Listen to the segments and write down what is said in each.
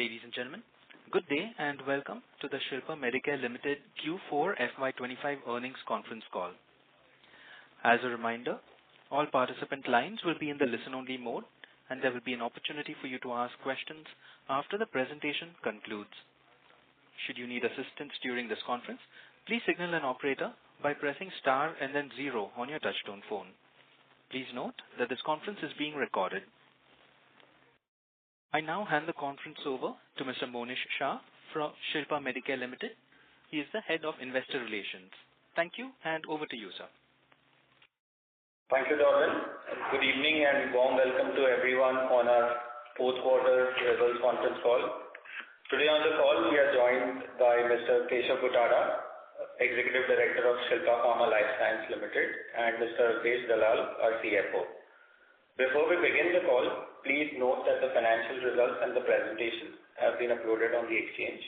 Ladies and gentlemen, good day and welcome to the Shilpa Medicare Ltd Q4 FY'25 earnings conference call. As a reminder, all participant lines will be in the listen-only mode, and there will be an opportunity for you to ask questions after the presentation concludes. Should you need assistance during this conference, please signal an operator by pressing star and then 0 on your touchtone phone. Please note that this conference is being recorded. I now hand the conference over to Mr. Monish Shah from Shilpa Medicare Ltd. He is the Head of Investor Relations. Thank you, and over to you, sir. Thank you, Darwin. Good evening and warm welcome to everyone on our fourth quarter results conference call. Today on the call, we are joined by Mr. Keshav Butara, Executive Director of Shilpa Life Sciences Limited, and Mr. Alpesh Dalal, our CFO. Before we begin the call, please note that the financial results and the presentation have been uploaded on the exchange.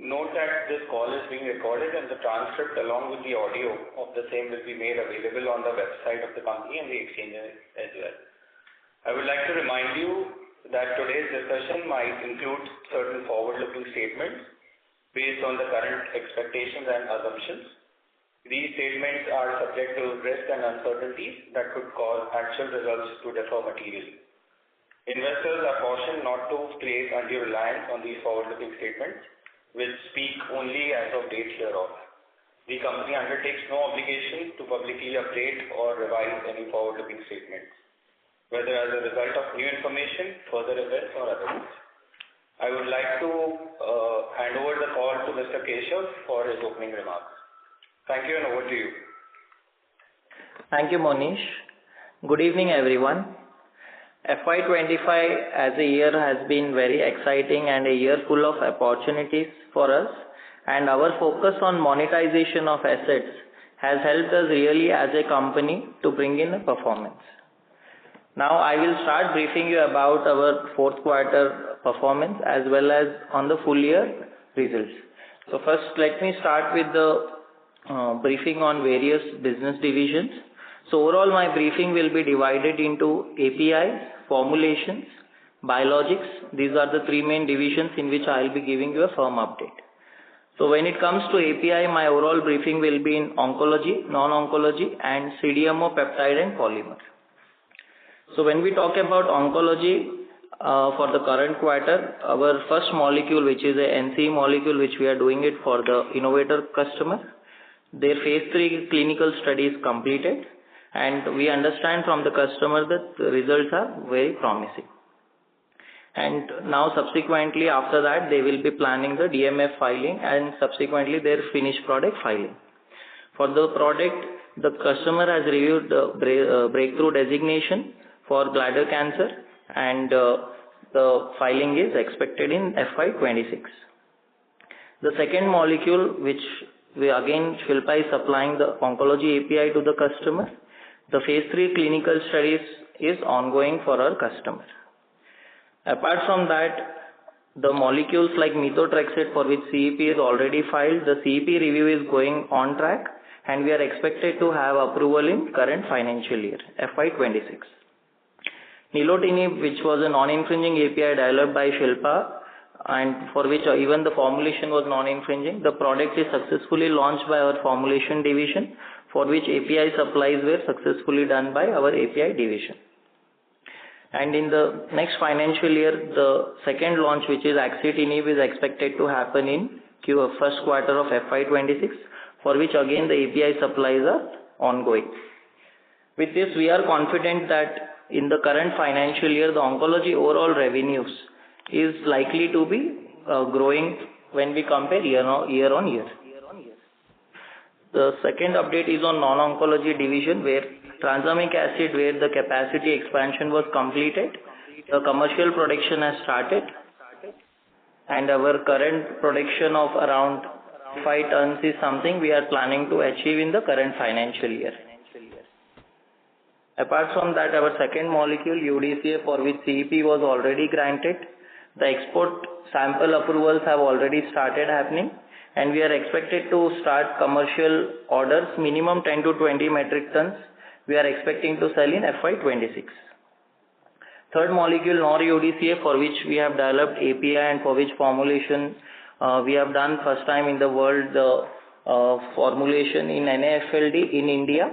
Note that this call is being recorded and the transcript along with the audio of the same will be made available on the website of the company and the exchange as well. I would like to remind you that today's discussion might include certain forward-looking statements based on the current expectations and assumptions. These statements are subject to risks and uncertainties that could cause actual results to differ materially. Investors are cautioned not to place undue reliance on these forward-looking statements, which speak only as of date hereof. The company undertakes no obligation to publicly update or revise any forward-looking statements, whether as a result of new information, further events, or otherwise. I would like to hand over the call to Mr. Keshav for his opening remarks. Thank you, and over to you. Thank you, Monish. Good evening, everyone. FY'25 as a year has been very exciting and a year full of opportunities for us, and our focus on monetization of assets has helped us really as a company to bring in a performance. Now I will start briefing you about our fourth quarter performance as well as on the full year results. So first let me start with the briefing on various business divisions. So overall my briefing will be divided into APIs, formulations, biologics. These are the three main divisions in which I will be giving you a firm update. So when it comes to API, my overall briefing will be in oncology, non-oncology and CDMO, peptide and polymer. So when we talk about oncology for the current quarter, our first molecule, which is a NCE molecule, which we are doing it for the innovator customer, their phase 3 clinical study is completed, and we understand from the customer that the results are very promising. And now subsequently after that, they will be planning the DMF filing and subsequently their finished product filing. For the product, the customer has reviewed the breakthrough designation for bladder cancer, and the filing is expected in FY'26. The second molecule, which Shilpa is supplying the oncology API to the customer, the phase 3 clinical studies is ongoing for our customer. Apart from that, the molecules like methotrexate, for which CEP is already filed, the CEP review is going on track, and we are expected to have approval in current financial year, FY'26. Nilotinib, which was a non-infringing API developed by Shilpa, and for which even the formulation was non-infringing, the product is successfully launched by our formulation division, for which API supplies were successfully done by our API division. And in the next financial year, the second launch, which is axitinib, is expected to happen in first quarter of FY'26, for which again the API supplies are ongoing. With this, we are confident that in the current financial year, the oncology overall revenues is likely to be growing when we compare year on year. The second update is on non-oncology division, where tranexamic acid, where the capacity expansion was completed, the commercial production has started, and our current production of around 5 tons is something we are planning to achieve in the current financial year. Apart from that, our second molecule, UDCA, for which CEP was already granted, the export sample approvals have already started happening, and we are expected to start commercial orders, minimum 10 to 20 metric tons. We are expecting to sell in FY'26. Third molecule, NOR-UDCA, for which we have developed API and for which formulation we have done first time in the world the formulation in NAFLD in India,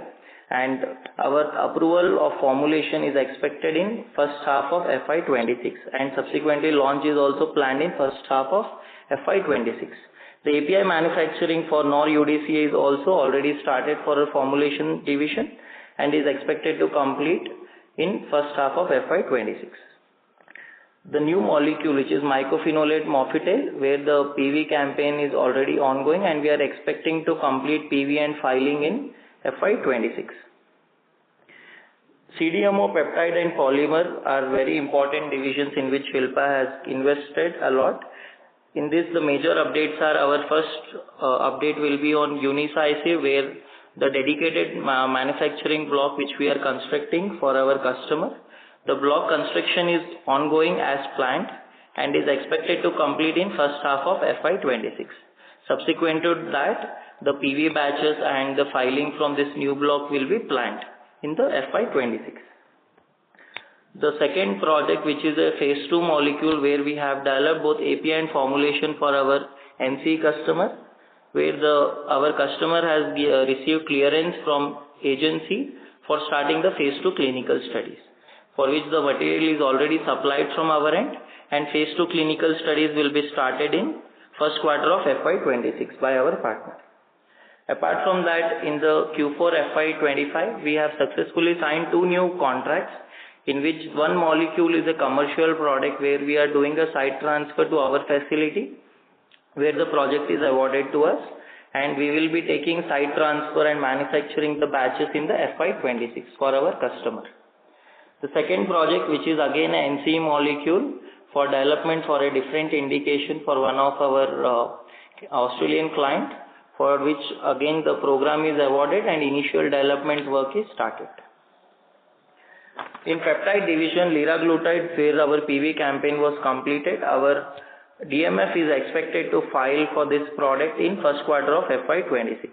and our approval of formulation is expected in first half of FY'26, and subsequently launch is also planned in first half of FY'26. The API manufacturing for NOR-UDCA is also already started for a formulation division and is expected to complete in first half of FY'26. The new molecule, which is mycophenolate mofetil, where the PV campaign is already ongoing and we are expecting to complete PV and filing in FY'26. CDMO, peptide and polymer are very important divisions in which Shilpa has invested a lot. In this, the major updates are, our first update will be on Unicisive, where the dedicated manufacturing block which we are constructing for our customer. The block construction is ongoing as planned and is expected to complete in first half of FY'26. Subsequent to that, the PV batches and the filing from this new block will be planned in the FY'26. The second project, which is a phase 2 molecule where we have developed both API and formulation for our NC customer, where our customer has received clearance from agency for starting the phase 2 clinical studies, for which the material is already supplied from our end, and phase 2 clinical studies will be started in first quarter of FY'26 by our partner. Apart from that, in the Q4 FY'25, we have successfully signed 2 new contracts, in which one molecule is a commercial product where we are doing a site transfer to our facility, where the project is awarded to us, and we will be taking site transfer and manufacturing the batches in the FY'26 for our customer. The second project, which is again an NCE molecule for development for a different indication for one of our Australian client, for which again the program is awarded and initial development work is started. In peptide division, liraglutide, where our PV campaign was completed, our DMF is expected to file for this product in first quarter of FY'26.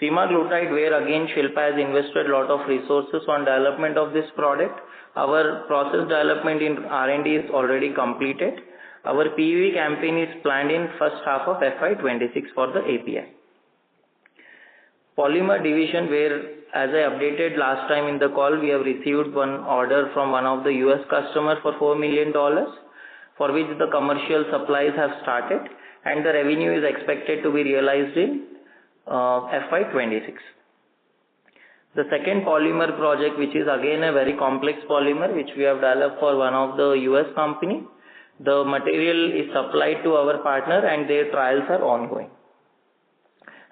Semaglutide, where again Shilpa has invested a lot of resources on development of this product. Our process development in R&D is already completed. Our PV campaign is planned in first half of FY'26 for the API. Polymer division, where as I updated last time in the call, we have received one order from one of the US customer for $4 million, for which the commercial supplies have started and the revenue is expected to be realized in FY'26. The second polymer project, which is again a very complex polymer which we have developed for one of the US company, the material is supplied to our partner and their trials are ongoing.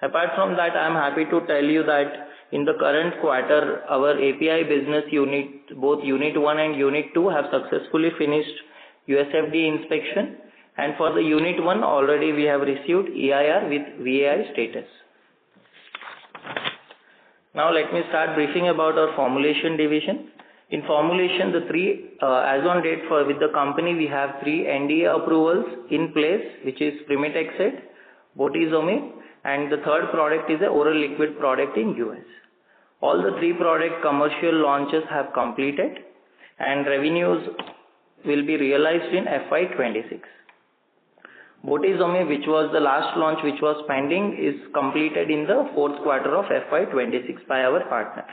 Apart from that, I am happy to tell you that in the current quarter, our API business unit, both Unit 1 and Unit 2 have successfully finished USFDA inspection, and for the Unit 1 already we have received EIR with VAI status. Now let me start briefing about our formulation division. In formulation, the three, as on date with the company, we have 3 NDA approvals in place, which is Primetexed, Bortezomib, and the third product is a oral liquid product in US. All the 3 product commercial launches have completed and revenues will be realized in FY'26. Bortezomib, which was the last launch which was pending, is completed in the fourth quarter of FY'26 by our partner.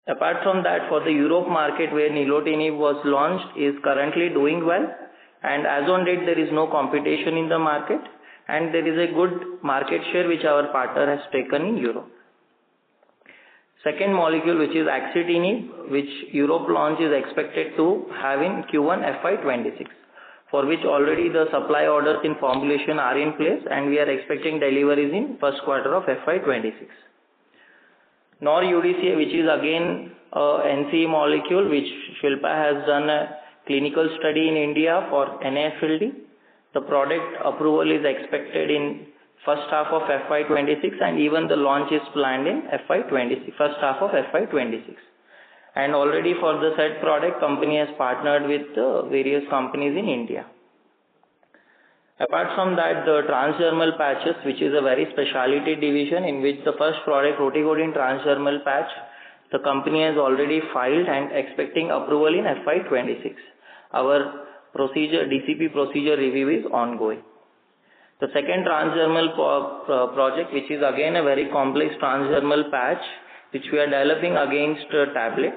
Apart from that, for the Europe market, where nilotinib was launched, is currently doing well, and as on date there is no competition in the market, and there is a good market share which our partner has taken in Europe. Second molecule, which is axitinib, which Europe launch is expected to have in Q1 FY'26, for which already the supply orders in formulation are in place and we are expecting deliveries in first quarter of FY'26. NOR-UDCA, which is again a NCE molecule which Shilpa has done a clinical study in India for NAFLD. The product approval is expected in first half of FY'26 and even the launch is planned in FY'26, first half of FY'26. And already for the said product, company has partnered with various companies in India. Apart from that, the transdermal patches, which is a very specialty division in which the first product, rotigotine transdermal patch, The company has already filed and expecting approval in FY'26. Our DCP procedure review is ongoing. The second transdermal project, which is again a very complex transdermal patch, which we are developing against a tablet,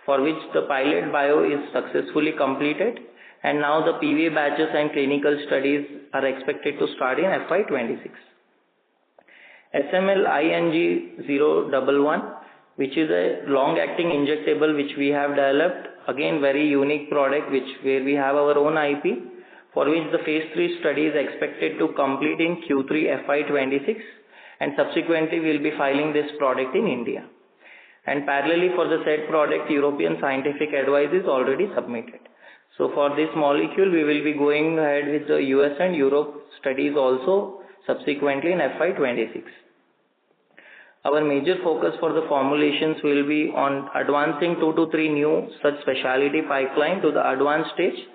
for which the pilot bio is successfully completed, and now the PV batches and clinical studies are expected to start in FY'26. SML-ING-011, which is a long-acting injectable which we have developed, again very unique product where we have our own IP, for which the phase 3 study is expected to complete in Q3 FY'26, and subsequently we will be filing this product in India. And parallelly for the said product, European scientific advice is already submitted. So for this molecule, we will be going ahead with the US and Europe studies also subsequently in FY'26. Our major focus for the formulations will be on advancing 2 to 3 new such specialty pipeline to the advanced stage,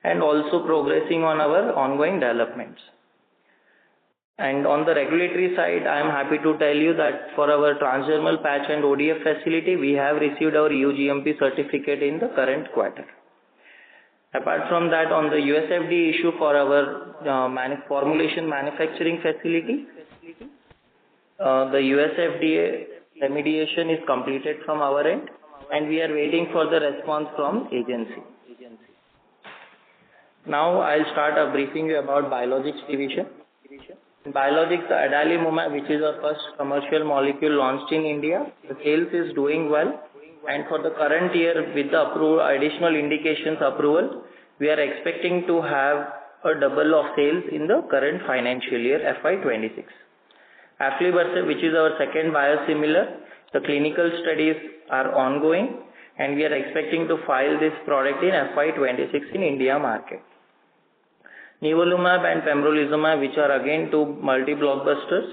and also progressing on our ongoing developments. And on the regulatory side, I am happy to tell you that for our transdermal patch and ODF facility, we have received our EU GMP certificate in the current quarter. Apart from that, on the USFDA issue for our formulation manufacturing facility, the USFDA remediation is completed from our end, and we are waiting for the response from agency. Now I'll start briefing you about biologics division. In biologics, the adalimumab, which is our first commercial molecule launched in India, the sales is doing well, and for the current year with the additional indications approval, we are expecting to have a double of sales in the current financial year FY'26. Aflibercept, which is our second biosimilar, the clinical studies are ongoing, and we are expecting to file this product in FY'26 in India market. Nivolumab and pembrolizumab, which are again two multi-blockbusters,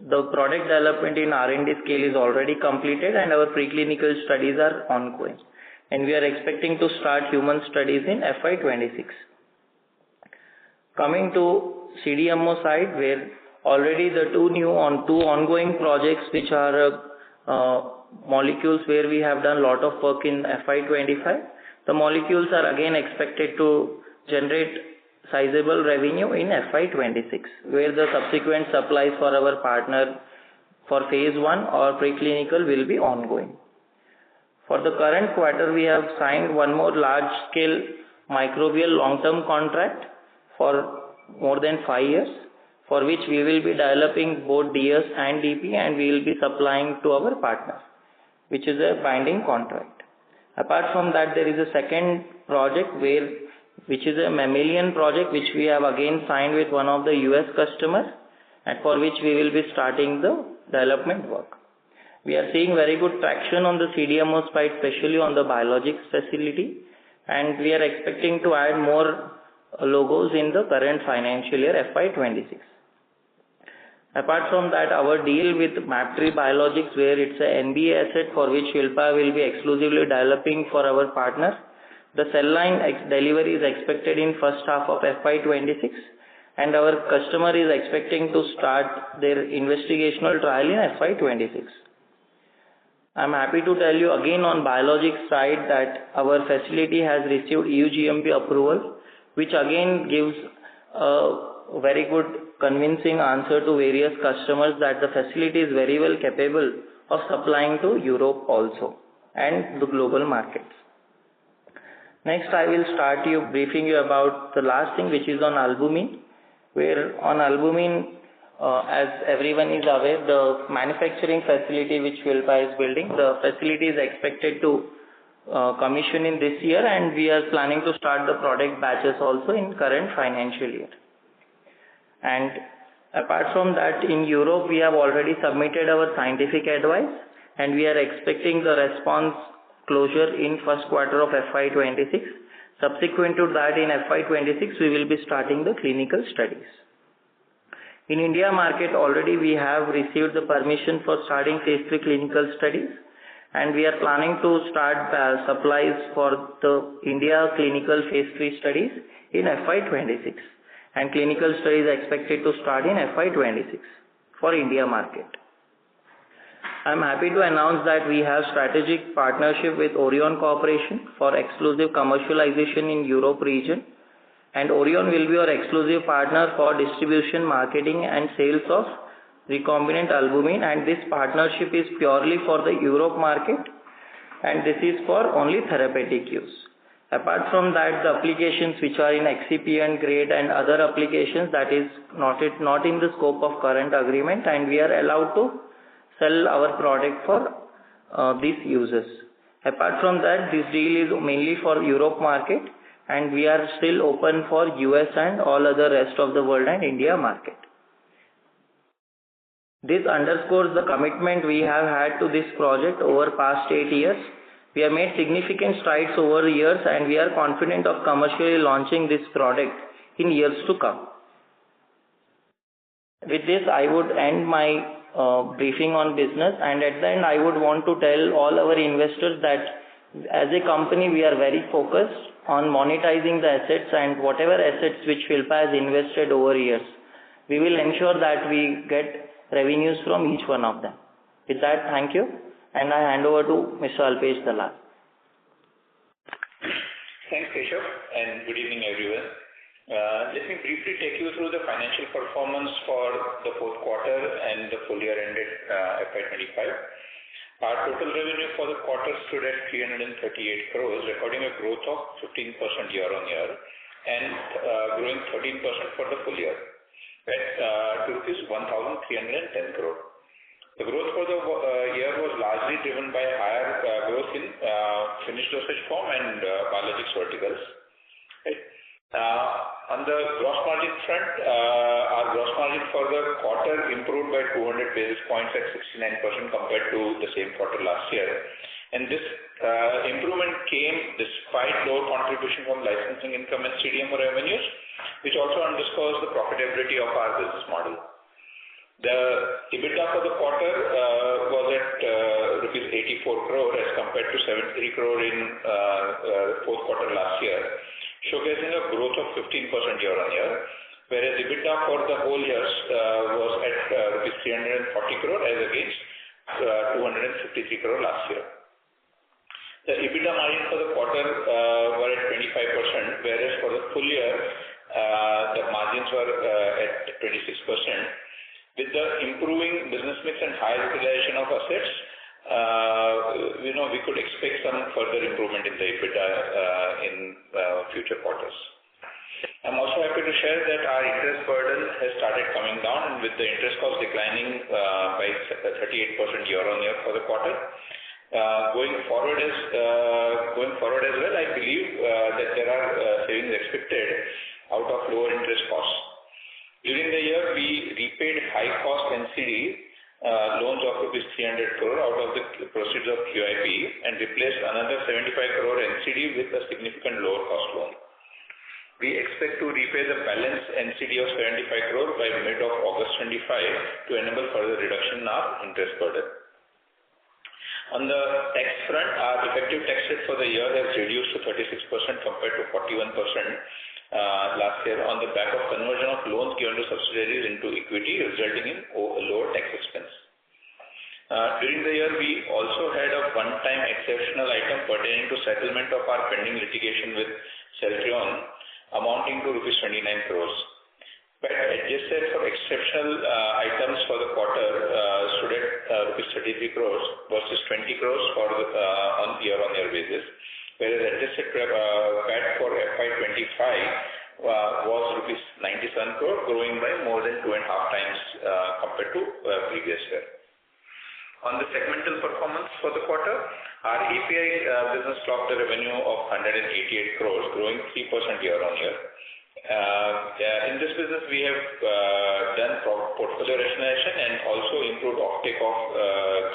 the product development in R&D scale is already completed, and our preclinical studies are ongoing, and we are expecting to start human studies in FY'26. Coming to CDMO side, where already the two ongoing projects, which are molecules where we have done a lot of work in FY'25, the molecules are again expected to generate sizable revenue in FY'26, where the subsequent supplies for our partner for phase 1 or preclinical will be ongoing. For the current quarter, we have signed one more large-scale microbial long-term contract for more than 5 years, for which we will be developing both DS and DP, and we will be supplying to our partner, which is a binding contract. Apart from that, there is a second project which is a mammalian project, which we have again signed with one of the US customers, and for which we will be starting the development work. We are seeing very good traction on the CDMO side, especially on the biologics facility, and we are expecting to add more logos in the current financial year FY'26. Apart from that, our deal with Maptree Biologics, where it's an NBA asset for which Shilpa will be exclusively developing for our partner, the cell line delivery is expected in first half of FY'26, and our customer is expecting to start their investigational trial in FY'26. I'm happy to tell you again on biologics side that our facility has received EU GMP approval, which again gives a very good convincing answer to various customers that the facility is very well capable of supplying to Europe also and the global markets. Next, I will start briefing you about the last thing, which is on albumin, where on albumin, as everyone is aware, the manufacturing facility which Shilpa is building, the facility is expected to commission in this year, and we are planning to start the product batches also in current financial year. And apart from that, in Europe, we have already submitted our scientific advice, and we are expecting the response closure in first quarter of FY'26. Subsequent to that, in FY'26, we will be starting the clinical studies. In India market, already we have received the permission for starting phase 3 clinical studies, and we are planning to start supplies for the India clinical phase 3 studies in FY'26, and clinical studies are expected to start in FY'26 for India market. I'm happy to announce that we have strategic partnership with Orion Corporation for exclusive commercialization in Europe region, and Orion will be our exclusive partner for distribution, marketing and sales of recombinant albumin, and this partnership is purely for the Europe market, and this is for only therapeutic use. Apart from that, the applications which are in excipient grade and other applications, that is not in the scope of current agreement, and we are allowed to sell our product for these uses. Apart from that, this deal is mainly for Europe market, and we are still open for US and all other rest of the world and India market. This underscores the commitment we have had to this project over past 8 years. We have made significant strides over the years, and we are confident of commercially launching this product in years to come. With this, I would end my briefing on business, and at the end I would want to tell all our investors that as a company we are very focused on monetizing the assets, and whatever assets which Shilpa has invested over years, we will ensure that we get revenues from each one of them. With that, thank you, and I hand over to Mr. Alpesh Dalal. Thanks, Keshav, and good evening, everyone. Let me briefly take you through the financial performance for the fourth quarter and the full year ended FY'25. Our total revenue for the quarter stood at 338 crores, recording a growth of 15% year-on-year and growing 13% for the full year at rupees 1,310 crore. The growth for the year was largely driven by higher growth in finished dosage form and biologics verticals. Right. On the gross margin front, our gross margin for the quarter improved by 200 basis points at 69% compared to the same quarter last year. And this improvement came despite lower contribution from licensing income and CDMO revenues, which also underscores the profitability of our business model. The EBITDA for the quarter was at rupees 84 crore as compared to 73 crore in fourth quarter last year, showcasing a growth of 15% year-on-year, whereas EBITDA for the whole year was at rupees 340 crore as against 253 crore last year. The EBITDA margin for the quarter were at 25%, whereas for the full year the margins were at 26%. With the improving business mix and high utilization of assets, we could expect some further improvement in the EBITDA in future quarters. I'm also happy to share that our interest burden has started coming down, and with the interest cost declining by 38% year-on-year for the quarter. Going forward as well, I believe that there are savings expected out of lower interest costs. During the year, we repaid high-cost NCD loans of rupees 300 crore out of the proceeds of QIP and replaced another 75 crore NCD with a significant lower cost loan. We expect to repay the balance NCD of 75 crore by mid of August 25 to enable further reduction in our interest burden. On the tax front, our effective tax rate for the year has reduced to 36% compared to 41% last year on the back of conversion of loans given to subsidiaries into equity, resulting in a lower tax expense. During the year, we also had a one-time exceptional item pertaining to settlement of our pending litigation with Celltrion, amounting to rupees 29 crores. But adjusted for exceptional items for the quarter stood at rupees 33 crores versus 20 crores for on year-on-year basis, whereas adjusted PAT for FY'25 was rupees 97 crore, growing by more than 2.5 times compared to previous year. On the segmental performance for the quarter, our API business clocked a revenue of 188 crores, growing 3% year-on-year. In this business, we have done portfolio rationalization and also improved offtake of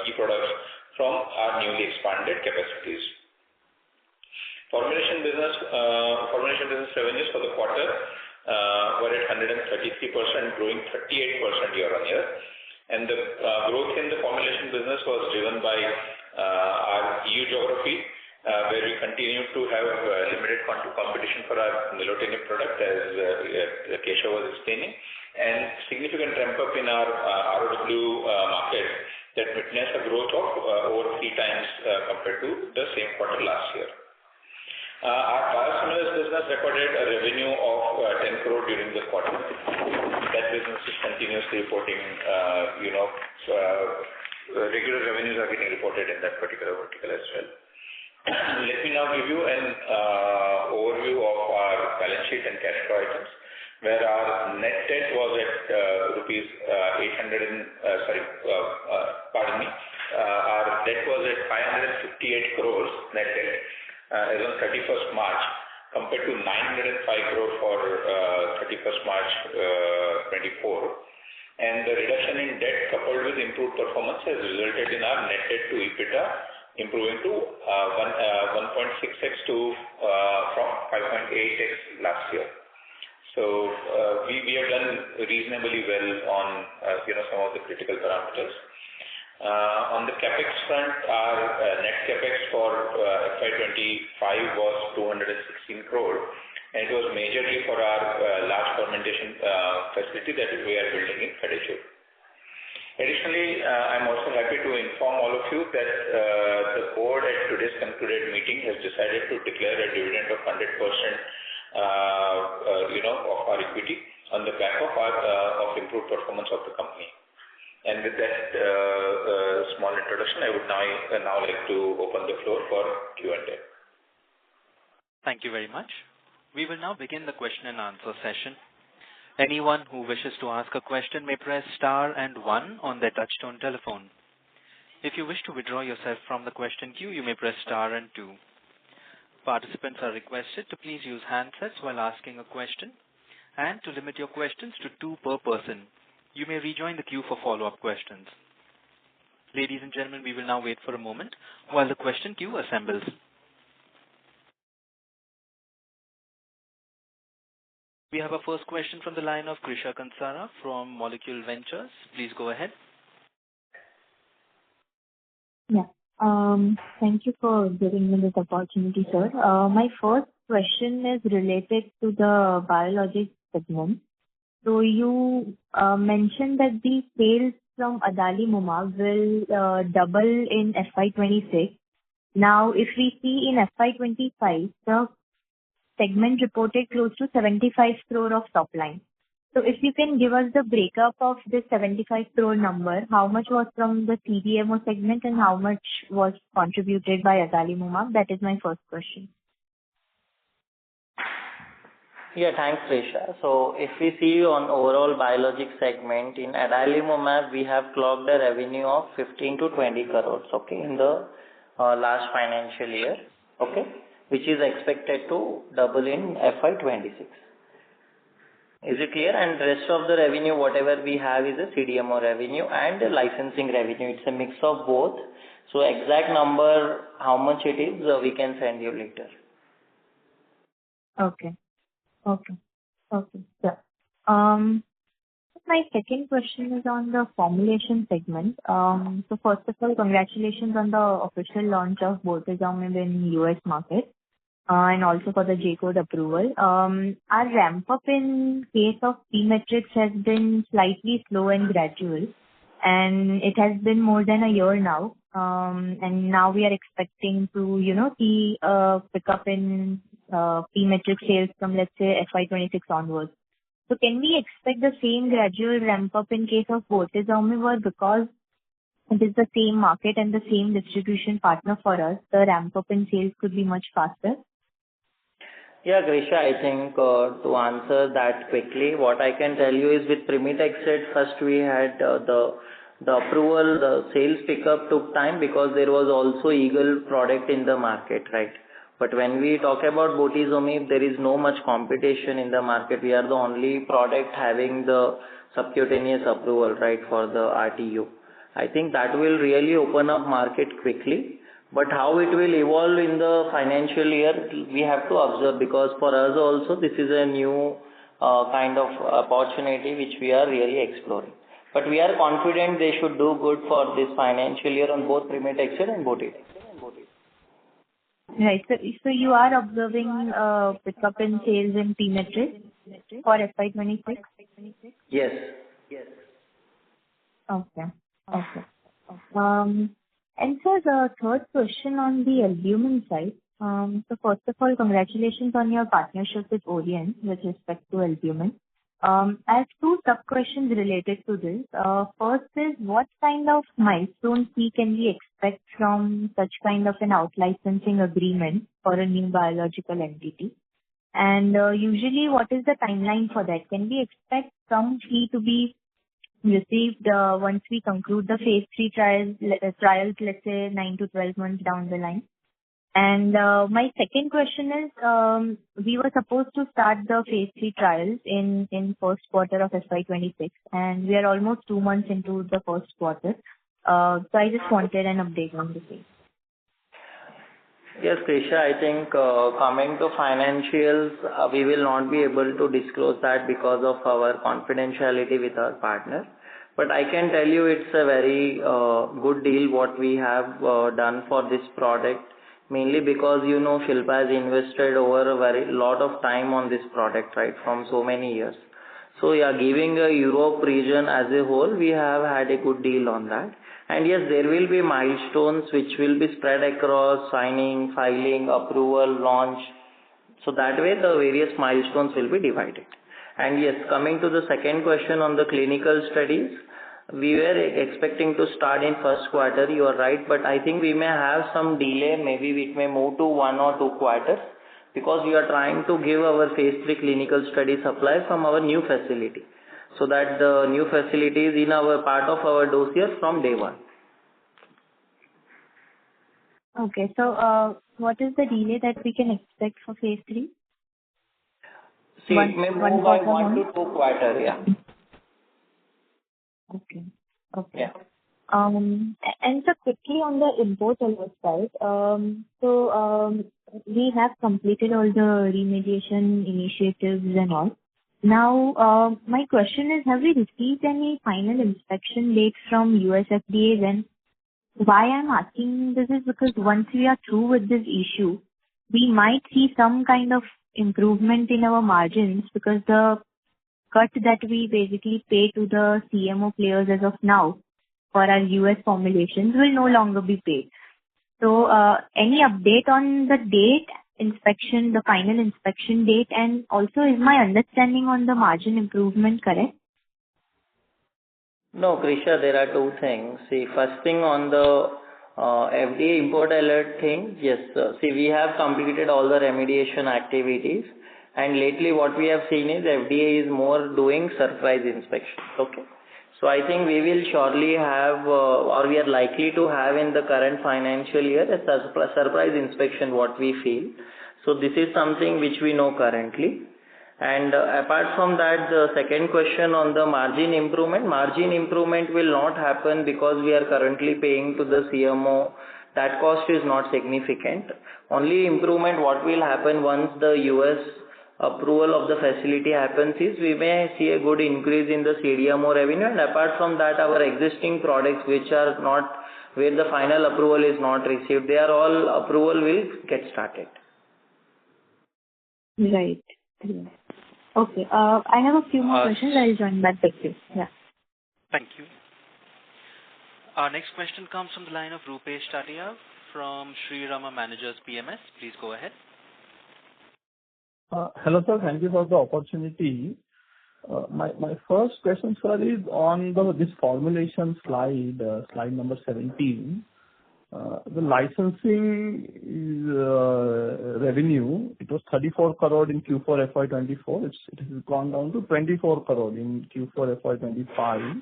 key products from our newly expanded capacities. Formulation business revenues for the quarter were at 133%, growing 38% year-on-year. And the growth in the formulation business was driven by our EU geography, where we continue to have limited competition for our nilotinib product, as Keshav was explaining, and significant ramp up in our ROW market that witnessed a growth of over 3 times compared to the same quarter last year. Our biosimilars business recorded a revenue of 10 crore during the quarter. That business is continuously reporting, regular revenues are getting reported in that particular vertical as well. Let me now give you an overview of our balance sheet and cash flow items, where our net debt was at our debt was at 558 crores net debt as on 31st March compared to 905 crore for 31st March 24. And the reduction in debt coupled with improved performance has resulted in our net debt to EBITDA improving to 1.6x from 5.8x last year. So we have done reasonably well on some of the critical parameters. On the capex front, our net capex for FY'25 was 216 crore, and it was majorly for our large fermentation facility that we are building in Kadechur. Additionally, I'm also happy to inform all of you that the board at today's concluded meeting has decided to declare a dividend of 100% of our equity on the back of improved performance of the company. And with that small introduction, I would now like to open the floor for Q&A. Thank you very much. We will now begin the question and answer session. Anyone who wishes to ask a question may press star and 1 on their touchtone telephone. If you wish to withdraw yourself from the question queue, you may press star and 2. Participants are requested to please use handsets while asking a question and to limit your questions to 2 per person. You may rejoin the queue for follow-up questions. Ladies and gentlemen, we will now wait for a moment while the question queue assembles. We have a first question from the line of Krisha Kansara from Molecule Ventures. Please go ahead. Yeah. Thank you for giving me this opportunity, sir. My first question is related to the biologics segment. So you mentioned that the sales from adalimumab will double in FY'26. Now, if we see in FY'25, the segment reported close to 75 crore of top line. So if you can give us the breakup of this 75 crore number, how much was from the CDMO segment and how much was contributed by adalimumab? That is my first question. Yeah, thanks, Risha. So if we see on overall biologic segment, in adalimumab, we have clocked a revenue of 15 to 20 crores, okay, in the last financial year, okay, which is expected to double in FY'26. Is it clear? And rest of the revenue, whatever we have, is a CDMO revenue and a licensing revenue. It's a mix of both. So exact number, how much it is, we can send you later. Okay. Yeah. My second question is on the formulation segment. So first of all, congratulations on the official launch of bortezomib in US market. And also for the J-code approval. Our ramp up in case of P-Matrix has been slightly slow and gradual, and it has been more than a year now. And now we are expecting to, see a pickup in P-Matrix sales from, let's say, FY'26 onwards. So can we expect the same gradual ramp up in case of bortezomib, or because it is the same market and the same distribution partner for us, the ramp up in sales could be much faster? Yeah, Grisha, I think to answer that quickly, what I can tell you is with Pemetrexed, first we had the approval, the sales pickup took time because there was also Eagle product in the market, right? But when we talk about bortezomib, there is no much competition in the market. We are the only product having the subcutaneous approval, right, for the RTU. I think that will really open up market quickly. But how it will evolve in the financial year, we have to observe, because for us also this is a new kind of opportunity which we are really exploring. But we are confident they should do good for this financial year on both Pemetrexed and bortezomib. Right. So you are observing pickup in sales in P-Matrix for FY'26? Yes. Okay. And sir, the third question on the albumin side. So first of all, congratulations on your partnership with Orient with respect to albumin. I have two sub-questions related to this. First is, what kind of milestone fee can we expect from such kind of an out-licensing agreement for a new biological entity? And usually, what is the timeline for that? Can we expect some fee to be received once we conclude the phase 3 trials, let's say 9 to 12 months down the line? And my second question is, we were supposed to start the phase 3 trials in first quarter of FY'26, and we are almost 2 months into the first quarter. So I just wanted an update on the same. Yes, Krisha, I think coming to financials, we will not be able to disclose that because of our confidentiality with our partner. But I can tell you it's a very good deal what we have done for this product, mainly because Shilpa has invested over a very lot of time on this product, right, from so many years. So yeah, giving a Europe region as a whole, we have had a good deal on that. And yes, there will be milestones which will be spread across signing, filing, approval, launch. So that way the various milestones will be divided. And yes, coming to the second question on the clinical studies, we were expecting to start in first quarter, you are right, but I think we may have some delay, maybe it may move to 1 or 2 quarters because we are trying to give our phase 3 clinical study supply from our new facility. So that the new facility is in our part of our dossier from day one. Okay, so what is the delay that we can expect for phase 3? See, it may move by 1 to 2 quarters, yeah. Okay. Yeah. And so quickly on the import alert side, we have completed all the remediation initiatives and all. Now, my question is, have we received any final inspection dates from US FDA? Then why I'm asking this is because once we are through with this issue, we might see some kind of improvement in our margins because the cut that we basically pay to the CMO players as of now for our US formulations will no longer be paid. So, any update on the date inspection, the final inspection date, and also is my understanding on the margin improvement correct? No, Krisha, there are two things. See, first thing on the FDA import alert thing, yes, see, we have completed all the remediation activities, and lately what we have seen is FDA is more doing surprise inspections. Okay. So I think we will surely have, or we are likely to have in the current financial year, a surprise inspection what we feel. So this is something which we know currently. And apart from that, the second question on the margin improvement will not happen because we are currently paying to the CMO. That cost is not significant. Only improvement what will happen once the US approval of the facility happens is we may see a good increase in the CDMO revenue, and apart from that, our existing products which are not, where the final approval is not received, they are all approval will get started. Right. Okay. I have a few more questions. I'll join back with you. Yeah. Thank you. Our next question comes from the line of Rupesh Tatia from Sri Rama Managers PMS. Please go ahead. Hello, sir. Thank you for the opportunity. My first question, sir, is on this formulation slide, slide number 17. The licensing revenue, it was 34 crore in Q4 FY'24. It has gone down to 24 crore in Q4 FY'25.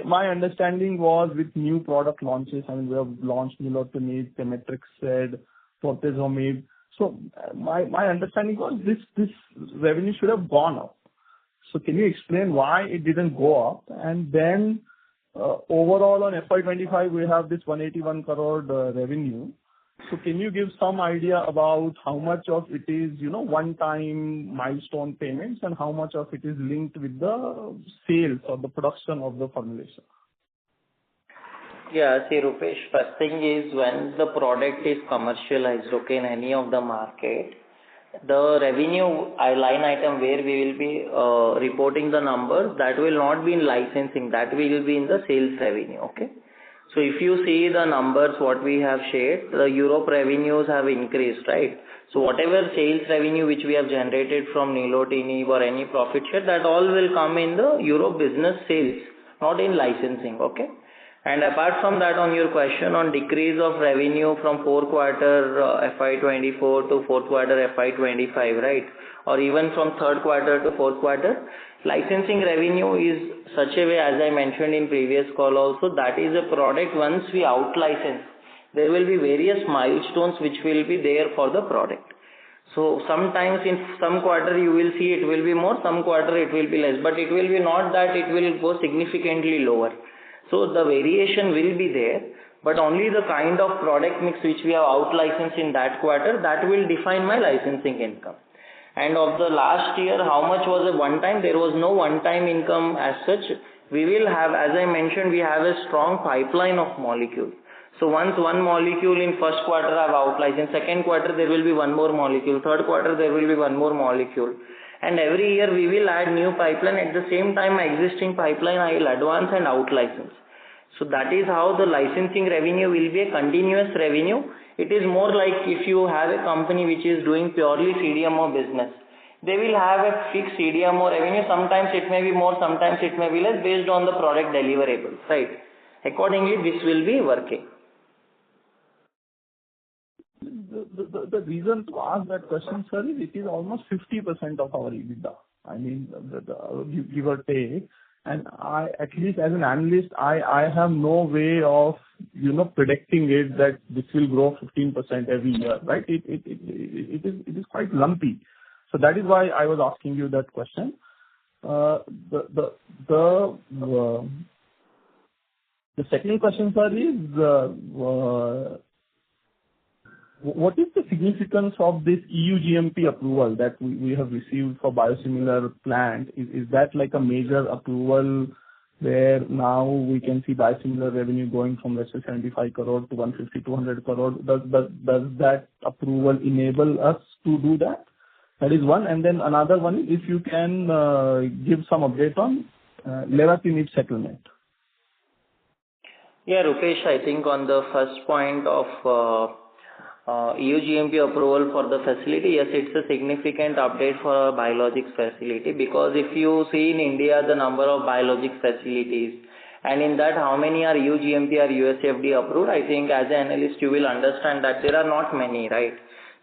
My understanding was with new product launches, I mean, we have launched nilotinib, pemetrexed, bortezomib. So my understanding was this revenue should have gone up. So can you explain why it didn't go up? And then overall on FY'25 we have this 181 crore revenue. So can you give some idea about how much of it is one-time milestone payments and how much of it is linked with the sales or the production of the formulation? Yeah, see, Rupesh, first thing is when the product is commercialized, okay, in any of the market, The revenue line item where we will be reporting the numbers, that will not be in licensing, that will be in the sales revenue. Okay. So if you see the numbers what we have shared, the Europe revenues have increased, right? So whatever sales revenue which we have generated from nilotinib or any profit share, that all will come in the Europe business sales, not in licensing. Okay. And apart from that, on your question on decrease of revenue from fourth quarter FY'24 to fourth quarter FY'25, right? Or even from third quarter to fourth quarter, licensing revenue is such a way, as I mentioned in previous call also, that is a product once we out-license, there will be various milestones which will be there for the product. So sometimes in some quarter you will see it will be more, some quarter it will be less, but it will be not that it will go significantly lower. So the variation will be there, but only the kind of product mix which we have out-licensed in that quarter, that will define my licensing income. And of the last year, how much was a one-time? There was no one-time income as such. We will have, as I mentioned, we have a strong pipeline of molecules. So once one molecule in first quarter I have out-licensed, second quarter there will be one more molecule, third quarter there will be one more molecule. And every year we will add new pipeline. At the same time, my existing pipeline I will advance and out-license. So that is how the licensing revenue will be a continuous revenue. It is more like if you have a company which is doing purely CDMO business, they will have a fixed CDMO revenue. Sometimes it may be more, sometimes it may be less based on the product deliverables, right? Accordingly, this will be working. The reason to ask that question, sir, is it is almost 50% of our EBITDA. I mean, give or take. And I, at least as an analyst, I have no way of, predicting it that this will grow 15% every year, right? It is quite lumpy. So that is why I was asking you that question. The second question, sir, is what is the significance of this EU GMP approval that we have received for biosimilar plant? Is that like a major approval where now we can see biosimilar revenue going from, let's say, 75 crore to 150, 200 crore? Does that approval enable us to do that? That is one. And then another one is if you can give some update on Levatinib settlement. Yeah, Rupesh, I think on the first point of EU GMP approval for the facility, yes, it's a significant update for our biologics facility, because if you see in India the number of biologics facilities and in that how many are EU GMP or USFDA approved, I think as an analyst you will understand that there are not many, right?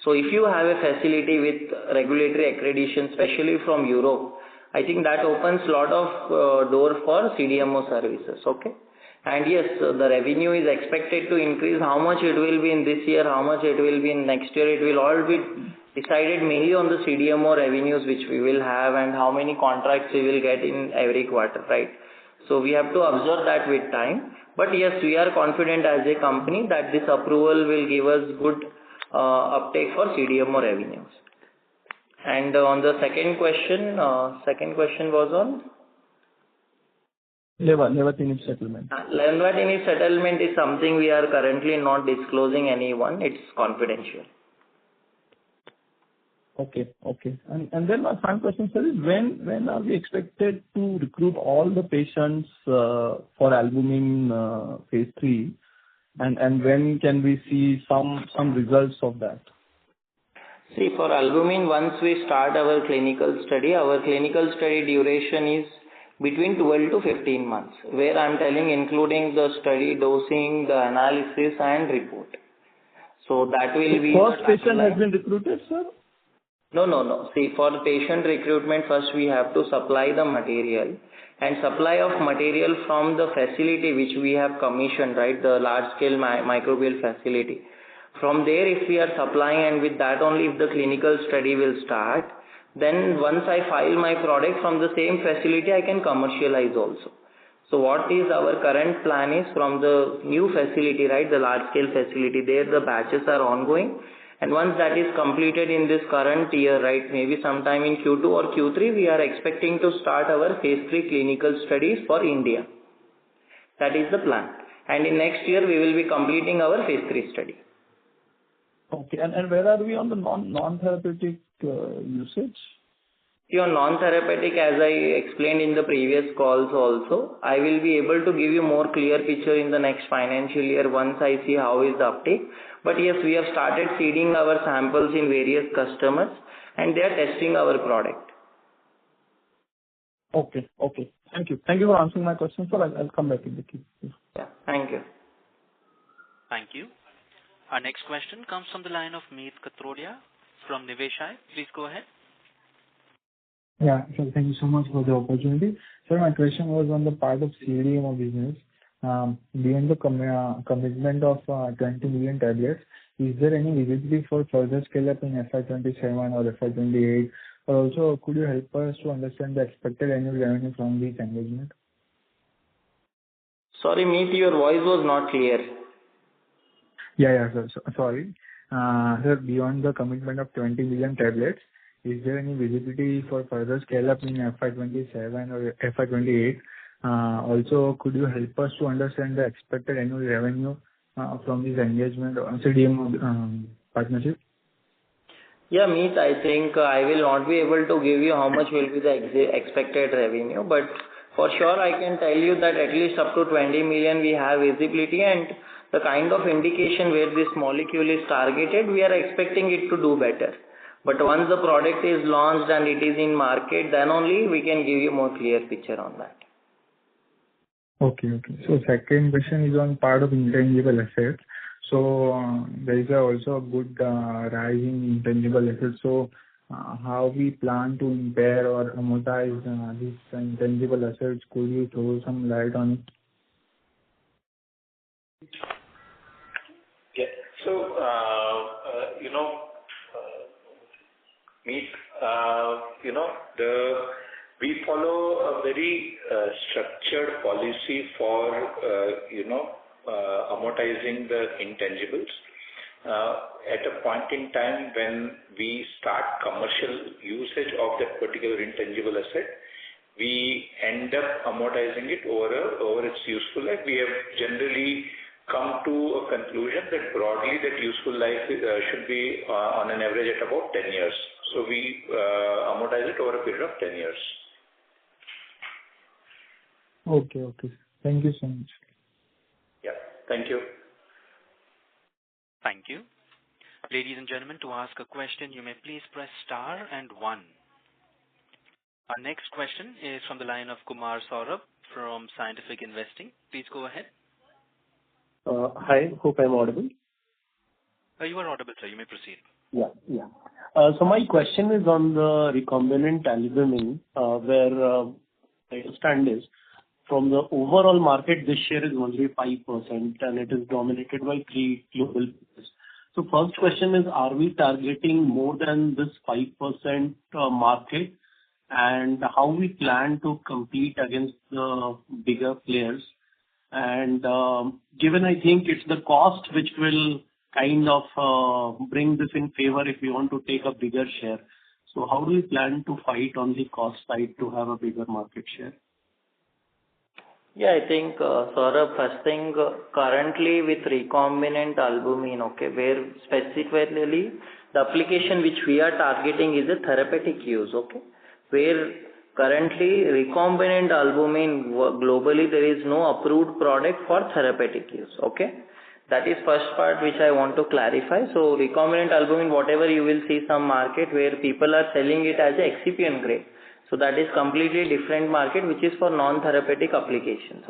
So if you have a facility with regulatory accreditation, especially from Europe, I think that opens a lot of door for CDMO services, okay? And yes, the revenue is expected to increase. How much it will be in this year, how much it will be in next year, it will all be decided mainly on the CDMO revenues which we will have and how many contracts we will get in every quarter, right? So we have to observe that with time. But yes, we are confident as a company that this approval will give us good uptake for CDMO revenues. And on the second question was on? Levatinib settlement. Levatinib settlement is something we are currently not disclosing anyone. It's confidential. Okay. And then my final question, sir, is when are we expected to recruit all the patients for albumin phase 3, and when can we see some results of that? See, for albumin, once we start our clinical study duration is between 12 to 15 months, where I am telling including the study, dosing, the analysis and report. So that will be... First patient has been recruited, sir? No. See, for patient recruitment, first we have to supply the material, and supply of material from the facility which we have commissioned, right, the large scale microbial facility. From there, if we are supplying, and with that only if the clinical study will start, then once I file my product from the same facility, I can commercialize also. So what is our current plan is from the new facility, right, the large scale facility, there the batches are ongoing, and once that is completed in this current year, right, maybe sometime in Q2 or Q3, we are expecting to start our phase 3 clinical studies for India. That is the plan. And in next year, we will be completing our phase 3 study. Okay. And where are we on the non-therapeutic usage? Your non-therapeutic, as I explained in the previous calls also, I will be able to give you more clear picture in the next financial year once I see how is the uptake. But yes, we have started seeding our samples in various customers and they are testing our product. Okay. Thank you. Thank you for answering my question, sir. I'll come back in the queue. Yeah, thank you. Thank you. Our next question comes from the line of Meet Katrodia from Niveshaay. Please go ahead. Yeah, sir, thank you so much for the opportunity. Sir, my question was on the part of CDMO business. Beyond the commitment of 20 million tablets, is there any visibility for further scale-up in FY'27 or FY'28? Or also, could you help us to understand the expected annual revenue from this engagement? Sorry, Meet, your voice was not clear. Yeah, sir. Sorry. Sir, beyond the commitment of 20 million tablets, is there any visibility for further scale-up in FY'27 or FY'28? Also, could you help us to understand the expected annual revenue from this engagement or CDMO partnership? Yeah, Meet, I think I will not be able to give you how much will be the expected revenue, but for sure I can tell you that at least up to 20 million we have visibility, and the kind of indication where this molecule is targeted, we are expecting it to do better. But once the product is launched and it is in market, then only we can give you more clear picture on that. Okay. So second question is on part of intangible assets. So there is also a good rise in intangible assets. So how we plan to impair or amortize these intangible assets? Could you throw some light on it? Yeah. So, Meet, we follow a very structured policy for, amortizing the intangibles. At a point in time when we start commercial usage of that particular intangible asset, we end up amortizing it over its useful life. We have generally come to a conclusion that broadly that useful life should be on an average at about 10 years. So we amortize it over a period of 10 years. Okay. Thank you so much. Yeah. Thank you. Thank you. Ladies and gentlemen, to ask a question, you may please press star and 1. Our next question is from the line of Kumar Saurabh from Scientific Investing. Please go ahead. Hi, hope I'm audible. You are audible, sir. You may proceed. Yeah. So my question is on the recombinant albumin, where I understand is from the overall market, this share is only 5% and it is dominated by 3 global players. So first question is, are we targeting more than this 5% market, and how we plan to compete against the bigger players? And given I think it's the cost which will kind of bring this in favor if we want to take a bigger share. So how do we plan to fight on the cost side to have a bigger market share? Yeah, I think, Saurabh, first thing, currently with recombinant albumin, where specifically the application which we are targeting is a therapeutic use, where currently recombinant albumin globally there is no approved product for therapeutic use, That is first part which I want to clarify. So recombinant albumin, whatever you will see some market where people are selling it as a excipient grade. So that is completely different market which is for non-therapeutic applications,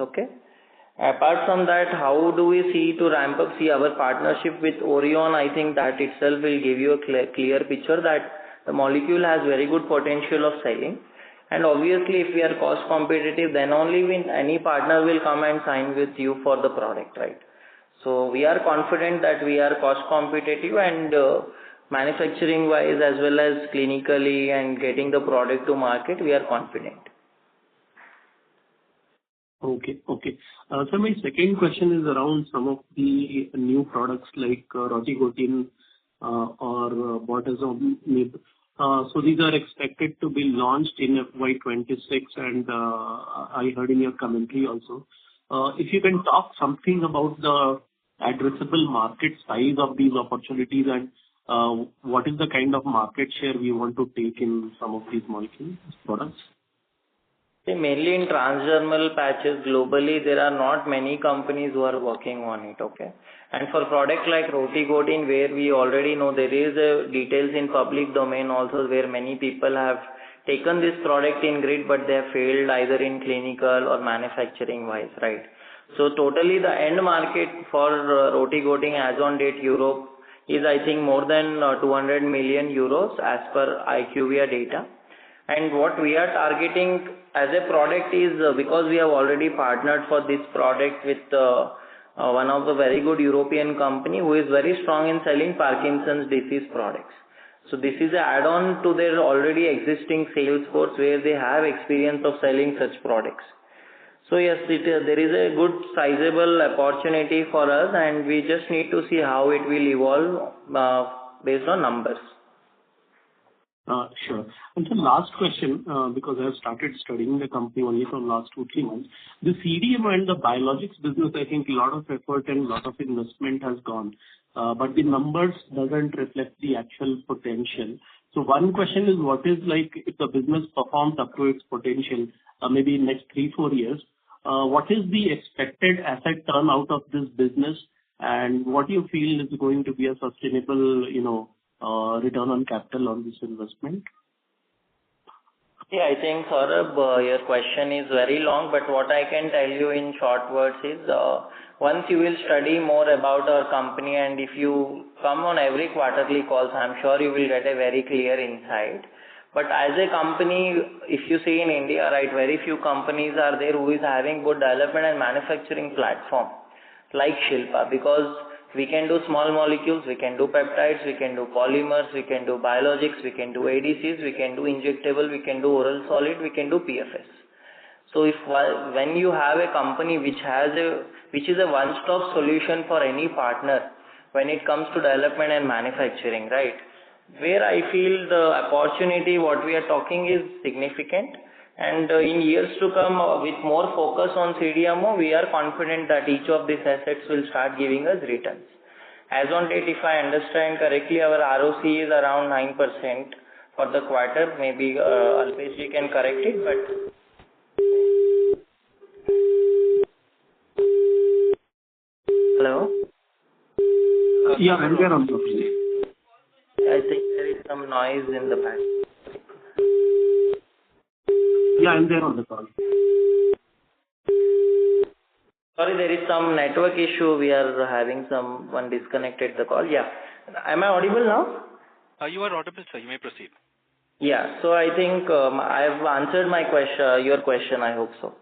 Apart from that, how do we see to ramp up? See, our partnership with Orion, I think that itself will give you a clear picture that the molecule has very good potential of selling. And obviously, if we are cost competitive, then only when any partner will come and sign with you for the product, right? So we are confident that we are cost competitive and manufacturing wise as well as clinically and getting the product to market, we are confident. Okay. So my second question is around some of the new products like rotigotine or bortezomib. So these are expected to be launched in FY'26, and I heard in your commentary also. If you can talk something about the addressable market size of these opportunities, and what is the kind of market share we want to take in some of these molecules, products? See, mainly in transdermal patches globally, there are not many companies who are working on it, okay? And for products like rotigotine, where we already know there is details in public domain also, where many people have taken this product in grid, but they have failed either in clinical or manufacturing wise, right? So totally the end market for rotigotine as on date Europe is I think more than 200 million euros as per IQVIA data. And what we are targeting as a product is because we have already partnered for this product with one of the very good European company who is very strong in selling Parkinson's disease products. So this is an add-on to their already existing sales force where they have experience of selling such products. So yes, there is a good sizable opportunity for us, and we just need to see how it will evolve based on numbers. Sure. And so last question, because I have started studying the company only from last 2-3 months. The CDMO and the biologics business, I think a lot of effort and a lot of investment has gone, but the numbers doesn't reflect the actual potential. So one question is, what is like if the business performs up to its potential, maybe in next 3-4 years, what is the expected asset turn out of this business, and what do you feel is going to be a sustainable, return on capital on this investment? Yeah, I think, Saurabh, your question is very long, but what I can tell you in short words is, once you will study more about our company, and if you come on every quarterly calls, I'm sure you will get a very clear insight. But as a company, if you see in India, right, very few companies are there who is having good development and manufacturing platform like Shilpa, because we can do small molecules, we can do peptides, we can do polymers, we can do biologics, we can do ADCs, we can do injectable, we can do oral solid, we can do PFS. So when you have a company which is a one-stop solution for any partner when it comes to development and manufacturing, right? Where I feel the opportunity what we are talking is significant, and in years to come with more focus on CDMO, we are confident that each of these assets will start giving us returns. As on date, if I understand correctly, our ROC is around 9% for the quarter. Maybe Alpesh you can correct it, but hello? Yeah, I'm there on the I think there is some noise in the back. Yeah, I'm there on the call. Sorry, there is some network issue. We are having someone disconnected the call. Yeah. Am I audible now? You are audible, sir. You may proceed. Yeah. So I think I have answered my question, your question, I hope so.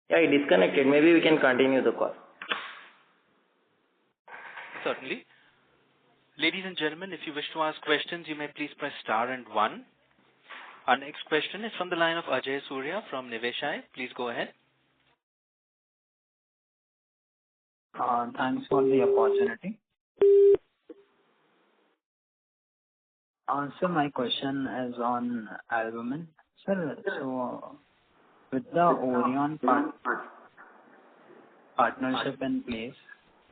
Yeah, I disconnected. Maybe we can continue the call. Certainly. Ladies and gentlemen, if you wish to ask questions, you may please press star and 1. Our next question is from the line of Ajay Surya from Niveshaay. Please go ahead. Thanks for the opportunity. So my question is on albumin. Sir, so with the Orion partnership in place,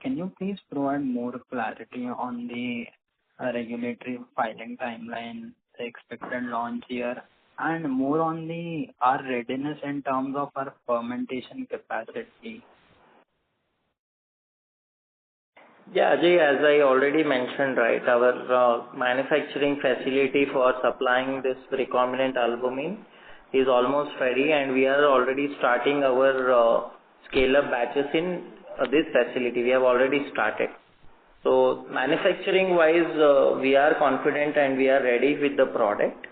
can you please provide more clarity on the regulatory filing timeline, the expected launch year, and more on our readiness in terms of our fermentation capacity? Yeah, Ajay, as I already mentioned, right, our manufacturing facility for supplying this recombinant albumin is almost ready, and we are already starting our scale-up batches in this facility. We have already started. So manufacturing-wise, we are confident and we are ready with the product.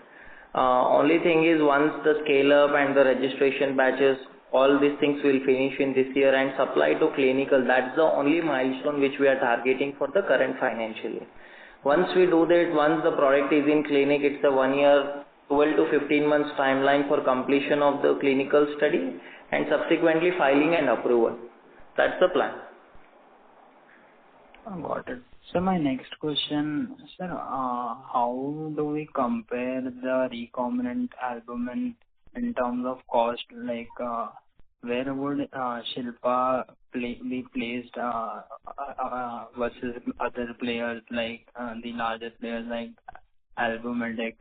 Only thing is, once the scale-up and the registration batches, all these things will finish in this year and supply to clinical. That's the only milestone which we are targeting for the current financial year. Once we do that, once the product is in clinic, it's a 1 year, 12 to 15 months timeline for completion of the clinical study and subsequently filing and approval. That's the plan. Got it. So my next question, sir, how do we compare the recombinant albumin in terms of cost? Like, where would Shilpa be placed versus other players like the larger players like Albumedics?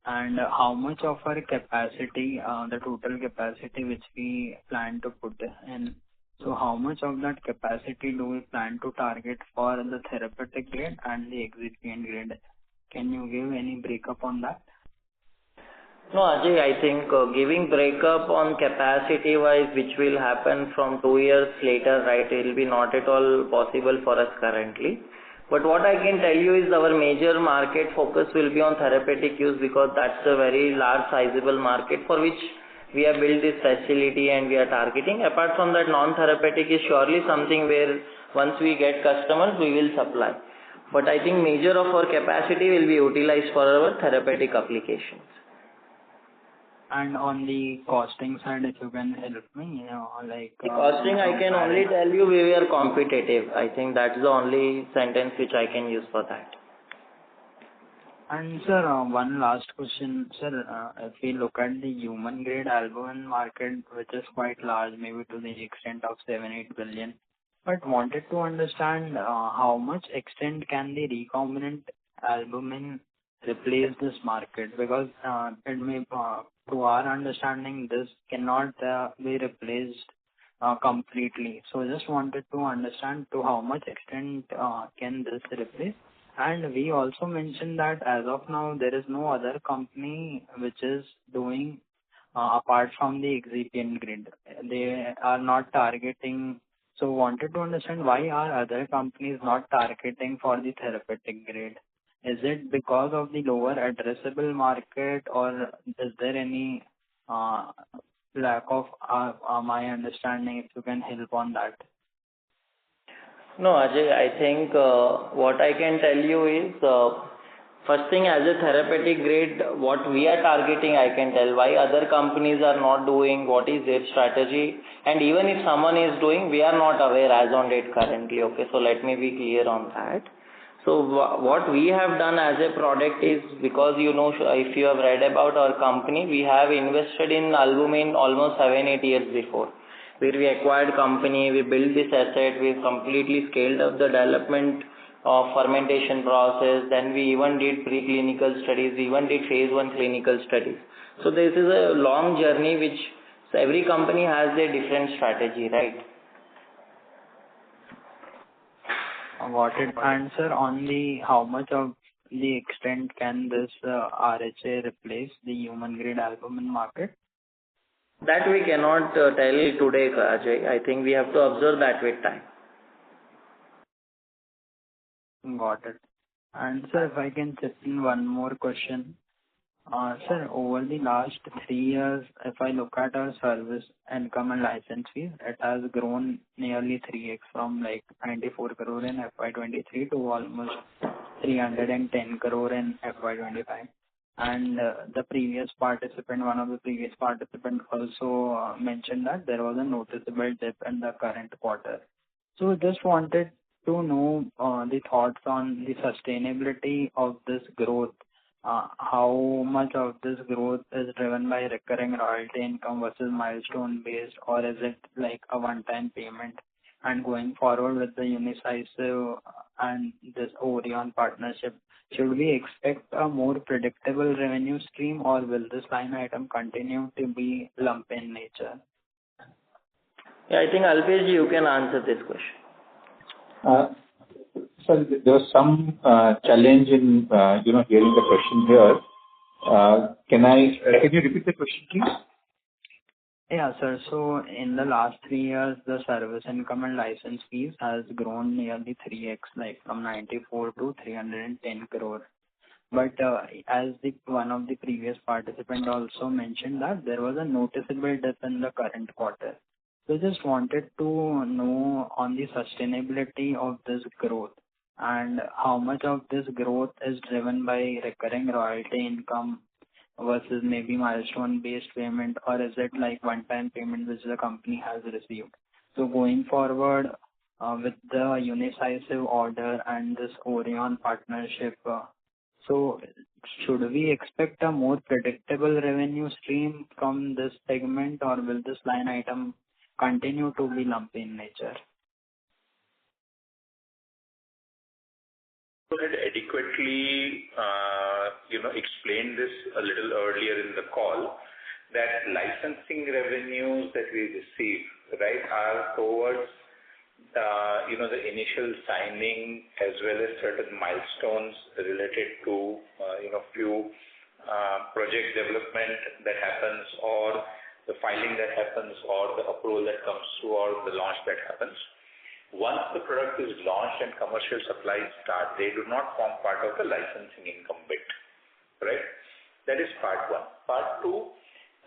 And how much of our capacity, the total capacity which we plan to put in, so how much of that capacity do we plan to target for the therapeutic grade and the excipient grade? Can you give any breakup on that? No, Ajay, I think giving breakup on capacity wise, which will happen from 2 years later, right, it will be not at all possible for us currently. But what I can tell you is our major market focus will be on therapeutic use, because that's a very large sizable market for which we have built this facility and we are targeting. Apart from that, non-therapeutic is surely something where once we get customers, we will supply. But I think major of our capacity will be utilized for our therapeutic applications. And on the costing side, if you can help me, like... The costing, I can only tell you we are competitive. I think that's the only sentence which I can use for that. And sir, one last question. Sir, if we look at the human grade albumin market, which is quite large, maybe to the extent of 7-8 billion, but wanted to understand how much extent can the recombinant albumin replace this market, because it may, to our understanding, this cannot be replaced completely. So just wanted to understand to how much extent can this replace. And we also mentioned that as of now there is no other company which is doing apart from the excipient grade. They are not targeting. So wanted to understand why are other companies not targeting for the therapeutic grade? Is it because of the lower addressable market, or is there any lack of my understanding? If you can help on that. No, Ajay, I think what I can tell you is, first thing, as a therapeutic grade, what we are targeting, I can tell. Why other companies are not doing, what is their strategy, and even if someone is doing, we are not aware as on date currently. Okay, so let me be clear on that. So what we have done as a product is, because if you have read about our company, we have invested in albumin almost 7-8 years before, where we acquired company, we built this asset, we completely scaled up the development of fermentation process, then we even did preclinical studies, we even did phase 1 clinical studies. So this is a long journey which every company has a different strategy, right? Got it. Answer on the how much of the extent can this RHA replace the human grade albumin market? That we cannot tell today, Ajay. I think we have to observe that with time. Got it. And sir, if I can chip in one more question. Sir, over the last 3 years, if I look at our service income and license fees, it has grown nearly 3x from like 94 crore in FY'23 to almost 310 crore in FY'25. And the previous participant, one of the previous participants also mentioned that there was a noticeable dip in the current quarter. So just wanted to know the thoughts on the sustainability of this growth. How much of this growth is driven by recurring royalty income versus milestone based, or is it like a one-time payment? And going forward with the Unicisive and this Orion partnership, should we expect a more predictable revenue stream, or will this line item continue to be lump in nature? Yeah, I think Alpesh, you can answer this question. Sir, there was some challenge in hearing the question here. Can you repeat the question, please? Yeah, sir. So in the last 3 years, the service income and license fees has grown nearly 3x, like from 94 to 310 crore. But as one of the previous participants also mentioned that there was a noticeable dip in the current quarter. So just wanted to know on the sustainability of this growth, and how much of this growth is driven by recurring royalty income versus maybe milestone based payment, or is it like one time payment which the company has received? So going forward with the Unicisive order and this Orion partnership, so should we expect a more predictable revenue stream from this segment, or will this line item continue to be lumpy in nature? I had adequately, explained this a little earlier in the call, that licensing revenues that we receive, right, are towards, the initial signing as well as certain milestones related to, few project development that happens, or the filing that happens, or the approval that comes through, or the launch that happens. Once the product is launched and commercial supplies start, they do not form part of the licensing income bit, right? That is part one. Part two,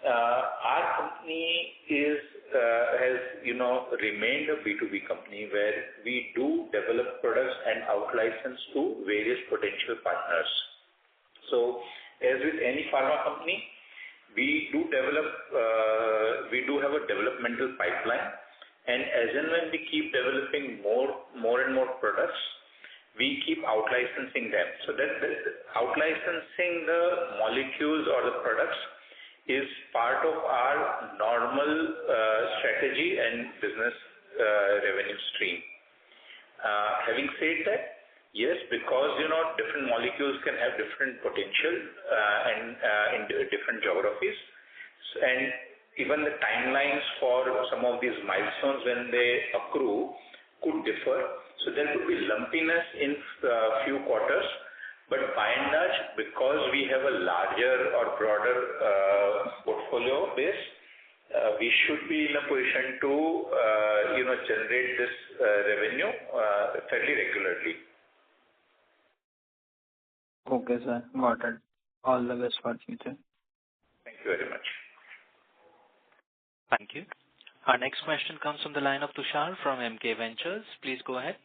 our company has remained a B2B company where we do develop products and out-license to various potential partners. So, as with any pharma company, we do have a developmental pipeline. And as and when we keep developing more and more products, we keep out-licensing them. So that out-licensing the molecules or the products is part of our normal strategy and business revenue stream. Having said that, yes, because different molecules can have different potential and in different geographies, and even the timelines for some of these milestones when they accrue could differ. So there could be lumpiness in few quarters, but by and large, because we have a larger or broader portfolio base, we should be in a position to generate this revenue fairly regularly. Okay, sir. Got it. All the best for future. Thank you very much. Thank you. Our next question comes from the line of Tushar from MK Ventures. Please go ahead.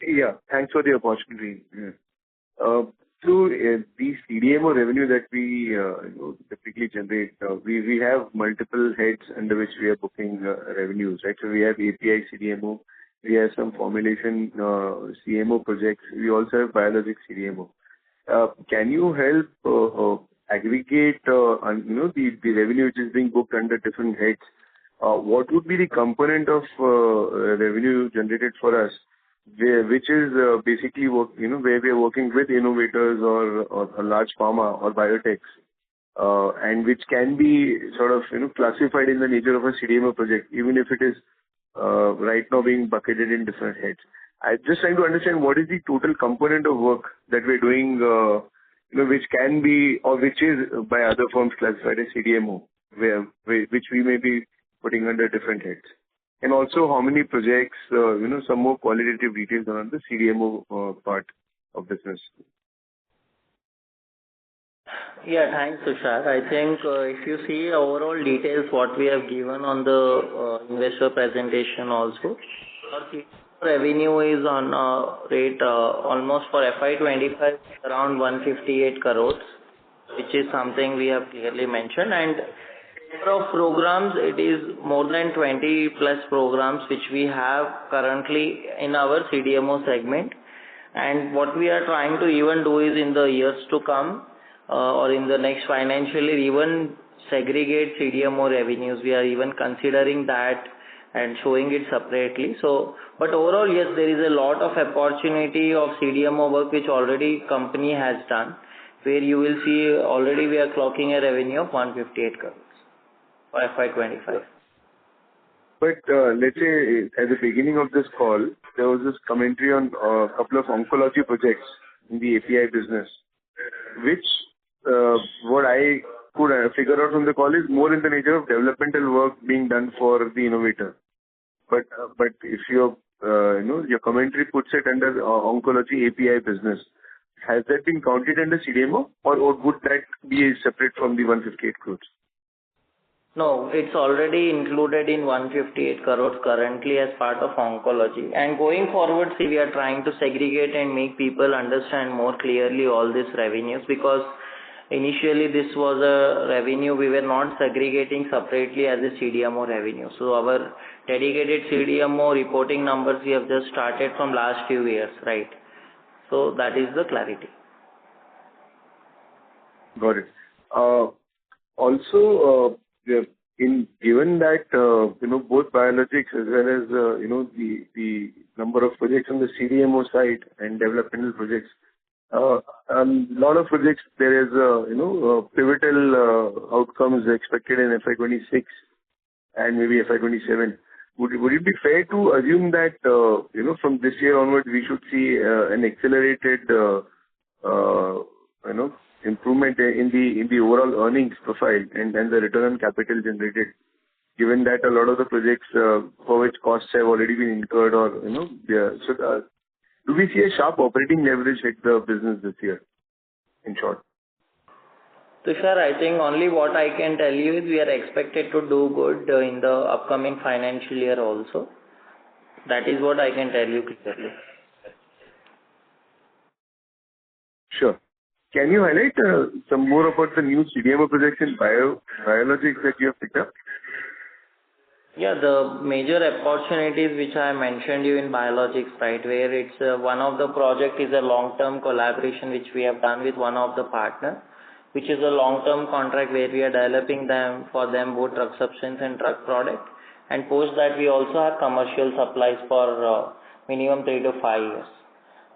Yeah, thanks for the opportunity. So the CDMO revenue that we typically generate, we have multiple heads under which we are booking revenues, right? So we have API CDMO, we have some formulation CMO projects, we also have biologic CDMO. Can you help aggregate the revenue which is being booked under different heads? What would be the component of revenue generated for us, which is basically where we are working with innovators or a large pharma or biotechs, and which can be sort of classified in the nature of a CDMO project, even if it is right now being bucketed in different heads. I'm just trying to understand what is the total component of work that we're doing, which can be or which is by other firms classified as CDMO, which we may be putting under different heads. And also how many projects, some more qualitative details on the CDMO part of business. Yeah, thanks, Tushar. I think if you see overall details what we have given on the investor presentation also, our revenue is on rate almost for FY’25 around 158 crores, which is something we have clearly mentioned. And number of programs, it is more than 20 plus programs which we have currently in our CDMO segment. And what we are trying to even do is in the years to come or in the next financial year, even segregate CDMO revenues. We are even considering that and showing it separately. So, but overall, yes, there is a lot of opportunity of CDMO work which already company has done, where you will see already we are clocking a revenue of 158 crores for FY’25. But let's say at the beginning of this call, there was this commentary on a couple of oncology projects in the API business, which what I could figure out from the call is more in the nature of developmental work being done for the innovator. But if your commentary puts it under oncology API business, has that been counted under CDMO, or would that be separate from the 158 crores? No, it's already included in 158 crores currently as part of oncology. And going forward, see, we are trying to segregate and make people understand more clearly all these revenues, because initially this was a revenue we were not segregating separately as a CDMO revenue. So our dedicated CDMO reporting numbers we have just started from last few years, right? So that is the clarity. Got it. Also, given that, both biologics as well as, the number of projects on the CDMO side and developmental projects, lot of projects there is, pivotal outcomes expected in FY'26 and maybe FY'27. Would it be fair to assume that, from this year onwards, we should see an accelerated, improvement in the overall earnings profile and the return on capital generated, given that a lot of the projects for which costs have already been incurred or, so, do we see a sharp operating leverage hit the business this year, in short? Tushar, I think only what I can tell you is we are expected to do good in the upcoming financial year also. That is what I can tell you clearly. Sure. Can you highlight some more about the new CDMO projects in biologics that you have picked up? Yeah, the major opportunities which I mentioned you in biologics, right, where it's one of the project is a long-term collaboration which we have done with one of the partner, which is a long-term contract where we are developing them for them both drug substance and drug product, and post that we also have commercial supplies for minimum 3 to 5 years.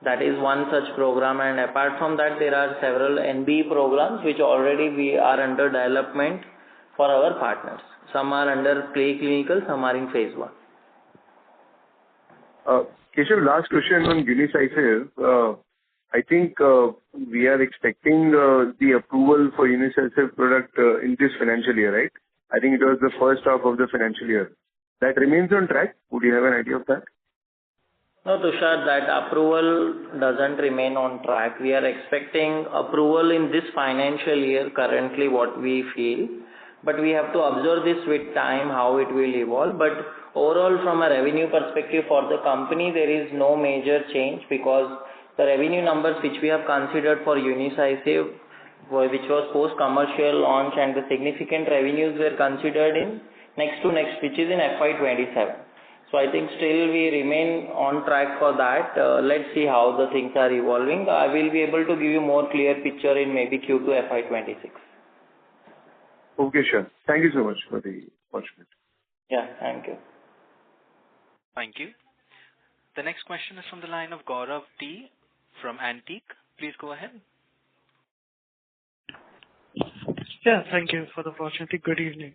That is one such program, and apart from that there are several NB programs which already we are under development for our partners. Some are under preclinical, some are in phase 1. Keshav, last question on Unicisiv. I think we are expecting the approval for Unicisiv product in this financial year, right? I think it was the first half of the financial year. That remains on track? Would you have an idea of that? No, Tushar, that approval doesn't remain on track. We are expecting approval in this financial year, currently what we feel. But we have to observe this with time, how it will evolve. But overall, from a revenue perspective for the company, there is no major change, because the revenue numbers which we have considered for Unicisiv, which was post-commercial launch, and the significant revenues were considered in next, which is in FY'27. So I think still we remain on track for that. Let's see how the things are evolving. I will be able to give you more clear picture in maybe Q2 FY'26. Okay, sure. Thank you so much for the opportunity. Yeah, thank you. Thank you. The next question is from the line of Gaurav T. from Antique. Please go ahead. Yeah, thank you for the opportunity. Good evening.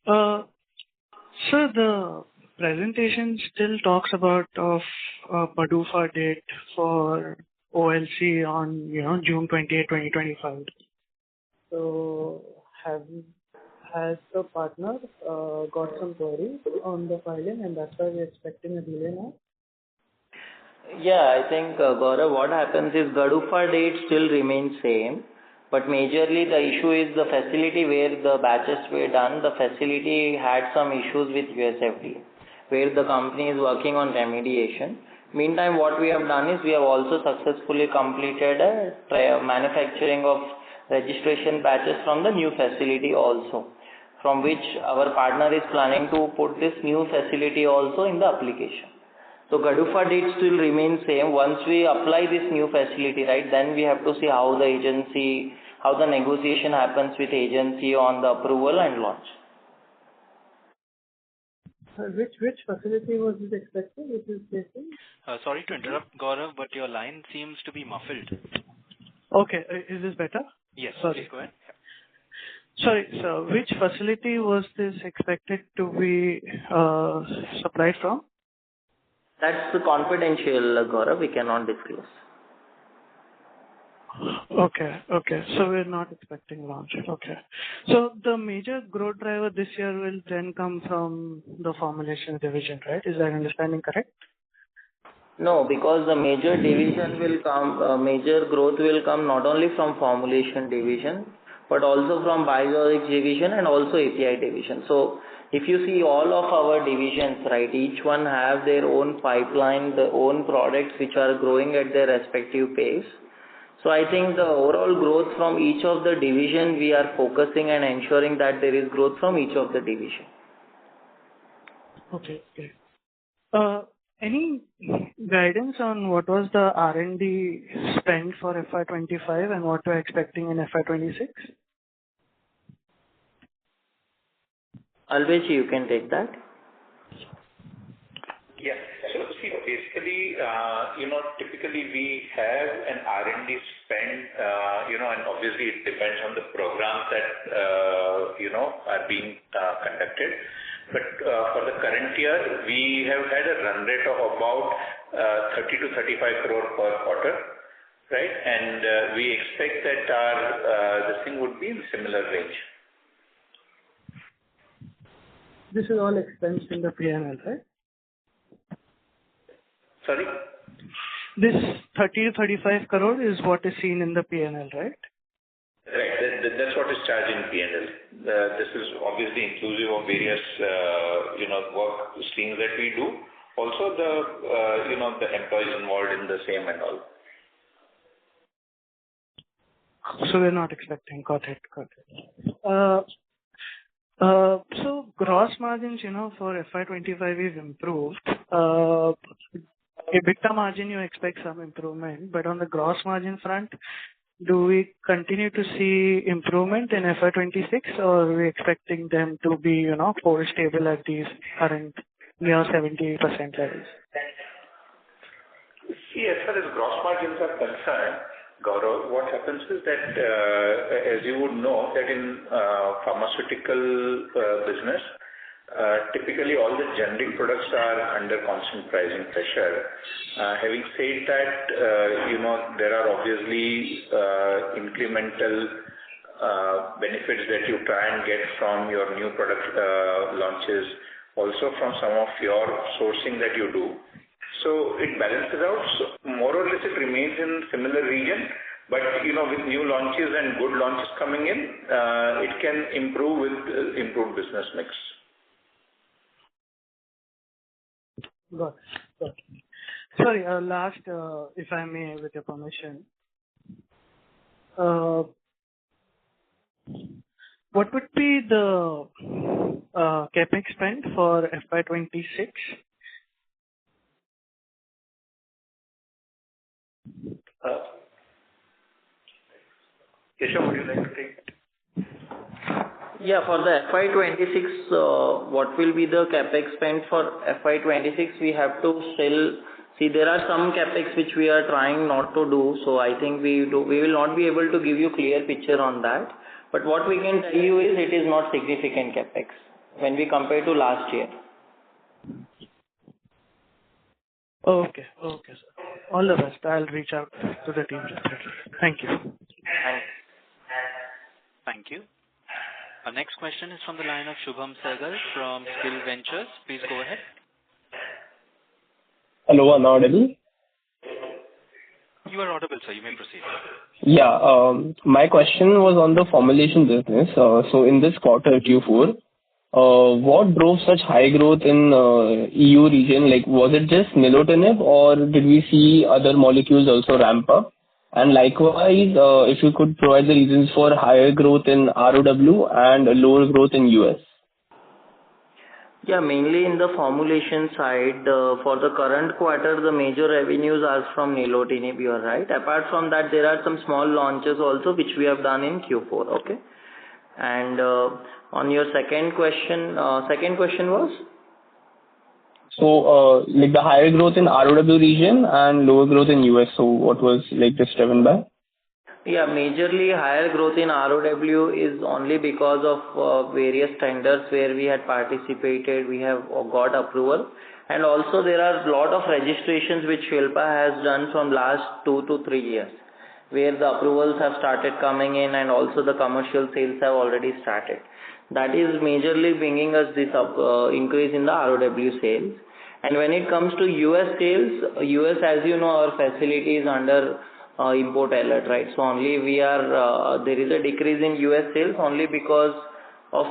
Sir, the presentation still talks about PDUFA date for OLC on June 28, 2025. So has the partner got some queries on the filing, and that's why we're expecting a delay now? Yeah, I think Gaurav, what happens is PDUFA date still remains same, but majorly the issue is the facility where the batches were done. The facility had some issues with USFDA, where the company is working on remediation. Meantime, what we have done is we have also successfully completed a manufacturing of registration batches from the new facility also, from which our partner is planning to put this new facility also in the application. So PDUFA date still remains same. Once we apply this new facility, right, then we have to see how the negotiation happens with agency on the approval and launch. Which facility was this expected? Which is facing? Sorry to interrupt, Gaurav, but your line seems to be muffled. Okay, is this better? Yes, sorry. Please go ahead. Sorry, so which facility was this expected to be supplied from? That's confidential, Gaurav. We cannot disclose. Okay. So we're not expecting launch. Okay. So the major growth driver this year will then come from the formulation division, right? Is that understanding correct? No, because the major growth will come not only from formulation division, but also from biologics division and also API division. So if you see all of our divisions, right, each one have their own pipeline, their own products which are growing at their respective pace. So I think the overall growth from each of the division, we are focusing and ensuring that there is growth from each of the division. Okay. Any guidance on what was the R&D spend for FY'25 and what we're expecting in FY'26? Alvesh, you can take that. Yeah. So see, basically, typically we have an R&D spend, and obviously it depends on the programs that, are being conducted. But for the current year, we have had a run rate of about 30 to 35 crore per quarter, right? And we expect that this thing would be in similar range. This is all expensed in the P&L, right? Sorry? This 30 to 35 crore is what is seen in the P&L, right? Right. That's what is charged in P&L. This is obviously inclusive of various, work streams that we do. Also the employees involved in the same and all. So we're not expecting. Got it. So gross margins, for FY'25 is improved. EBITDA margin, you expect some improvement, but on the gross margin front, do we continue to see improvement in FY'26, or are we expecting them to be, hold stable at these current near 70% levels? See, as far as gross margins are concerned, Gaurav, what happens is that, as you would know, that in pharmaceutical business, typically all the generic products are under constant pricing pressure. Having said that, there are obviously incremental benefits that you try and get from your new product launches, also from some of your sourcing that you do. So it balances out. So more or less it remains in similar region, but with new launches and good launches coming in, it can improve with improved business mix. Got it. Sorry, last, if I may, with your permission. What would be the CapEx spend for FY'26? Keshav, would you like to take it? Yeah, for the FY'26, what will be the capex spend for FY'26? We have to still see, there are some capex which we are trying not to do, so I think we will not be able to give you clear picture on that. But what we can tell you is it is not significant capex when we compare to last year. Okay, sir. All the best. I'll reach out to the team. Thank you. Thank you. Our next question is from the line of Shubham Sehgal from Skill Ventures. Please go ahead. Hello, am I audible? You are audible, sir. You may proceed. Yeah, my question was on the formulation business. So in this quarter, Q4, what drove such high growth in EU region? Like, was it just nilotinib, or did we see other molecules also ramp up? And likewise, if you could provide the reasons for higher growth in ROW and lower growth in US. Yeah, mainly in the formulation side, for the current quarter, the major revenues are from nilotinib, you are right. Apart from that, there are some small launches also which we have done in Q4, okay? And on your second question was? So, like the higher growth in ROW region and lower growth in US. So, what was like this driven by? Yeah, majorly higher growth in ROW is only because of various tenders where we had participated, we have got approval. And also there are a lot of registrations which Shilpa has done from last 2 to 3 years, where the approvals have started coming in and also the commercial sales have already started. That is majorly bringing us this increase in the ROW sales. And when it comes to US sales, US, as you know, our facility is under import alert, right? So only there is a decrease in US sales only because of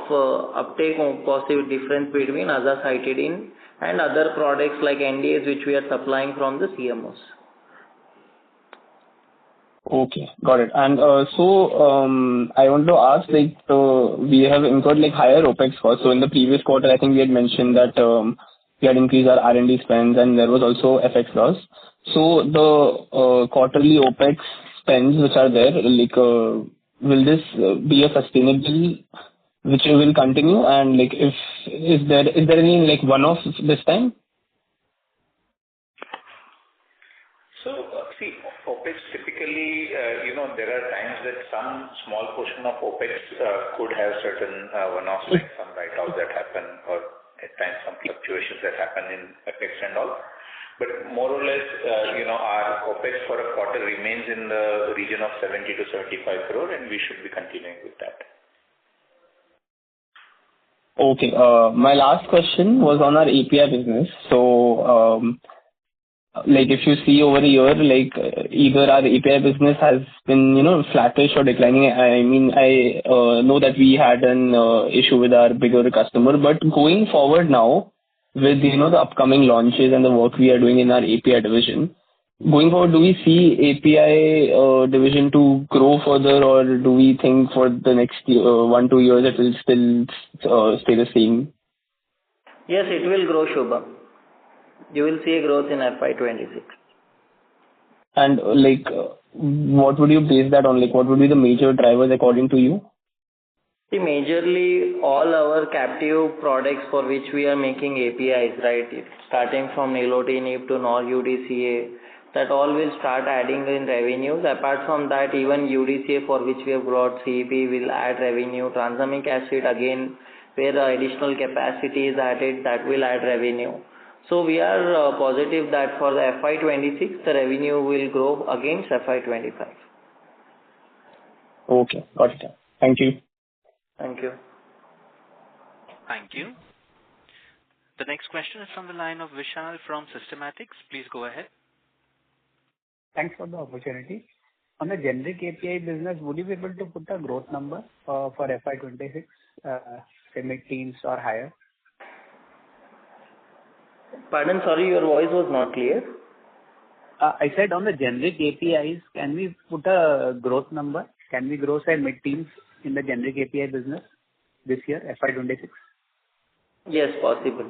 uptake of possible difference between azacitidine and other products like NDAs which we are supplying from the CMOs. Okay, got it. And I want to ask, like, we have incurred like higher OPEX costs. So in the previous quarter, I think we had mentioned that we had increased our R&D spends, and there was also FX loss. So the quarterly OpEx spends which are there, like, will this be a sustainable, which will continue? And like, if is there any like one-off this time? So, see, OpEx typically, there are times that some small portion of OpEx could have certain one-offs, like some write-offs that happen, or at times some fluctuations that happen in FX and all. But more or less, our OpEx for a quarter remains in the region of 70 to 75 crore, and we should be continuing with that. Okay. My last question was on our API business. So, like, if you see over a year, like, either our API business has been, flattish or declining. I mean, I know that we had an issue with our bigger customer, but going forward now, with, the upcoming launches and the work we are doing in our API division, going forward, do we see API division to grow further, or do we think for the next 1-2 years it will still stay the same? Yes, it will grow, Shubham. You will see a growth in FY'26. And like, what would you base that on? Like, what would be the major drivers according to you? See, majorly all our captive products for which we are making APIs, right? Starting from nilotinib to non-UDCA, that all will start adding in revenues. Apart from that, even UDCA for which we have brought CEP will add revenue. Tranexamic acid again, where additional capacity is added, that will add revenue. So we are positive that for the FY'26, the revenue will grow against FY'25. Okay, got it. Thank you. Thank you. Thank you. The next question is from the line of Vishal from Systematics. Please go ahead. Thanks for the opportunity. On the generic API business, would you be able to put a growth number for FY'26, say mid-teens or higher? Pardon, sorry, your voice was not clear. I said on the generic APIs, can we put a growth number? Can we grow, say, mid-teens in the generic API business this year, FY'26? Yes, possible.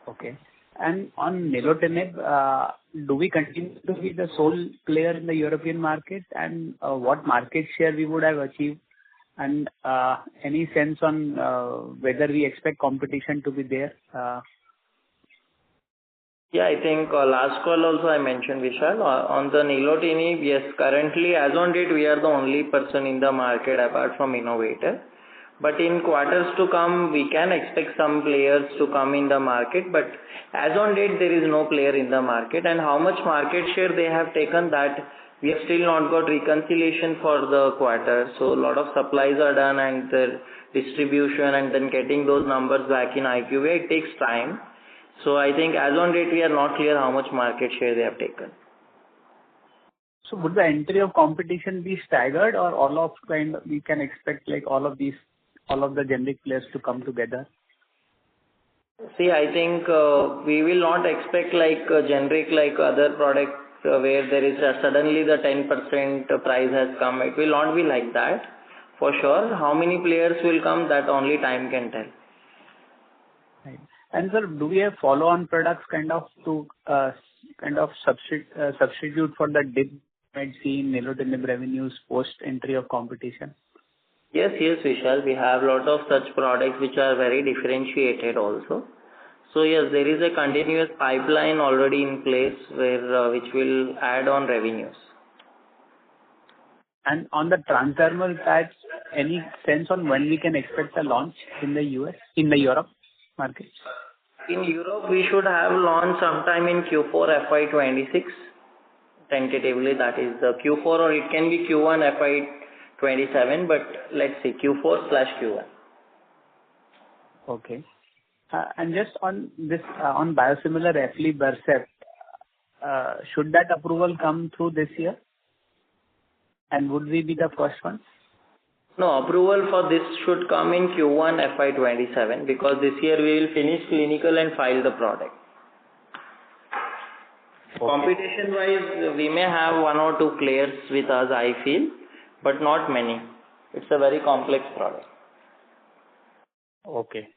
Okay. And on nilotinib, do we continue to be the sole player in the European market? And what market share we would have achieved? And any sense on whether we expect competition to be there? Yeah, I think last call also I mentioned, Vishal, on the nilotinib, yes, currently as on date we are the only person in the market apart from innovator. But in quarters to come, we can expect some players to come in the market. But as on date, there is no player in the market. And how much market share they have taken, that we have still not got reconciliation for the quarter. So a lot of supplies are done and the distribution and then getting those numbers back in IQVIA, it takes time. So I think as on date, we are not clear how much market share they have taken. So would the entry of competition be staggered, or we can expect like all of the generic players to come together? See, I think we will not expect like generic like other products where there is suddenly the 10% price has come. It will not be like that for sure. How many players will come, that only time can tell. Right. And sir, do we have follow-on products to substitute for the dip might see in nilotinib revenues post entry of competition? Yes, Vishal, we have a lot of such products which are very differentiated also. So yes, there is a continuous pipeline already in place where which will add on revenues. And on the transdermal patch, any sense on when we can expect a launch in the Europe markets? In Europe, we should have launch sometime in Q4 FY'26. Tentatively, that is the Q4, or it can be Q1 FY'27, but let's see, Q4/Q1. Okay. And just on this, on biosimilar Aflibercept, should that approval come through this year? And would we be the first one? No, approval for this should come in Q1 FY'27 because this year we will finish clinical and file the product. Okay. Competition-wise, we may have 1 or 2 players with us, I feel, but not many. It's a very complex product. Okay.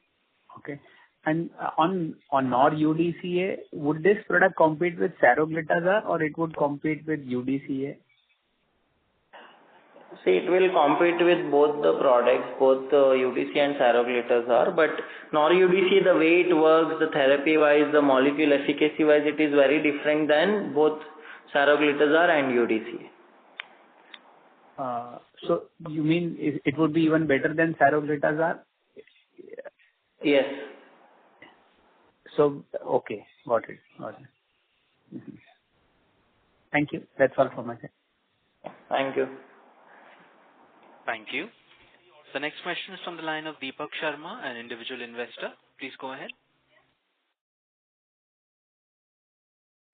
And on non-UDCA, would this product compete with saroglitazar or it would compete with UDCA? See, it will compete with both the products, both UDC and saroglitazar, but non-UDC, the way it works, the therapy-wise, the molecule efficacy-wise, it is very different than both saroglitazar and UDC. So you mean it would be even better than saroglitazar? Yes. So, okay, got it. Mhm. Thank you. That's all from my side. Thank you. Thank you. The next question is from the line of Deepak Sharma, an individual investor. Please go ahead.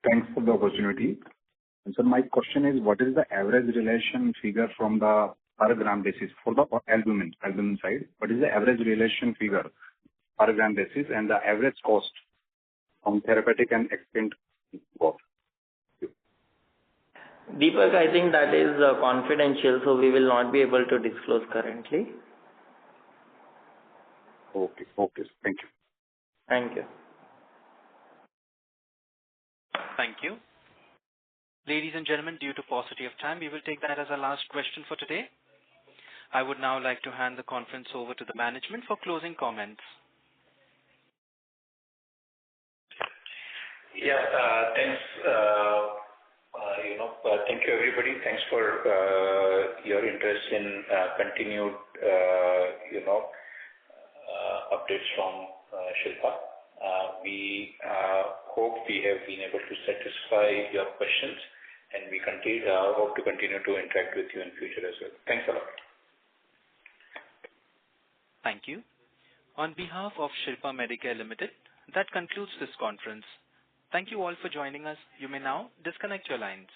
Thanks for the opportunity. And so my question is, what is the average realization figure from the per gram basis for the albumin side? What is the average realization figure per gram basis and the average cost from therapeutic and extent cost? Deepak, I think that is confidential, so we will not be able to disclose currently. Okay. Thank you. Thank you. Thank you. Ladies and gentlemen, due to paucity of time, we will take that as our last question for today. I would now like to hand the conference over to the management for closing comments. Yeah, thanks. Thank you, everybody. Thanks for your interest in continued, updates from Shilpa. We hope we have been able to satisfy your questions, and we hope to continue to interact with you in future as well. Thanks a lot. Thank you. On behalf of Shilpa Medicare Ltd, that concludes this conference. Thank you all for joining us. You may now disconnect your lines.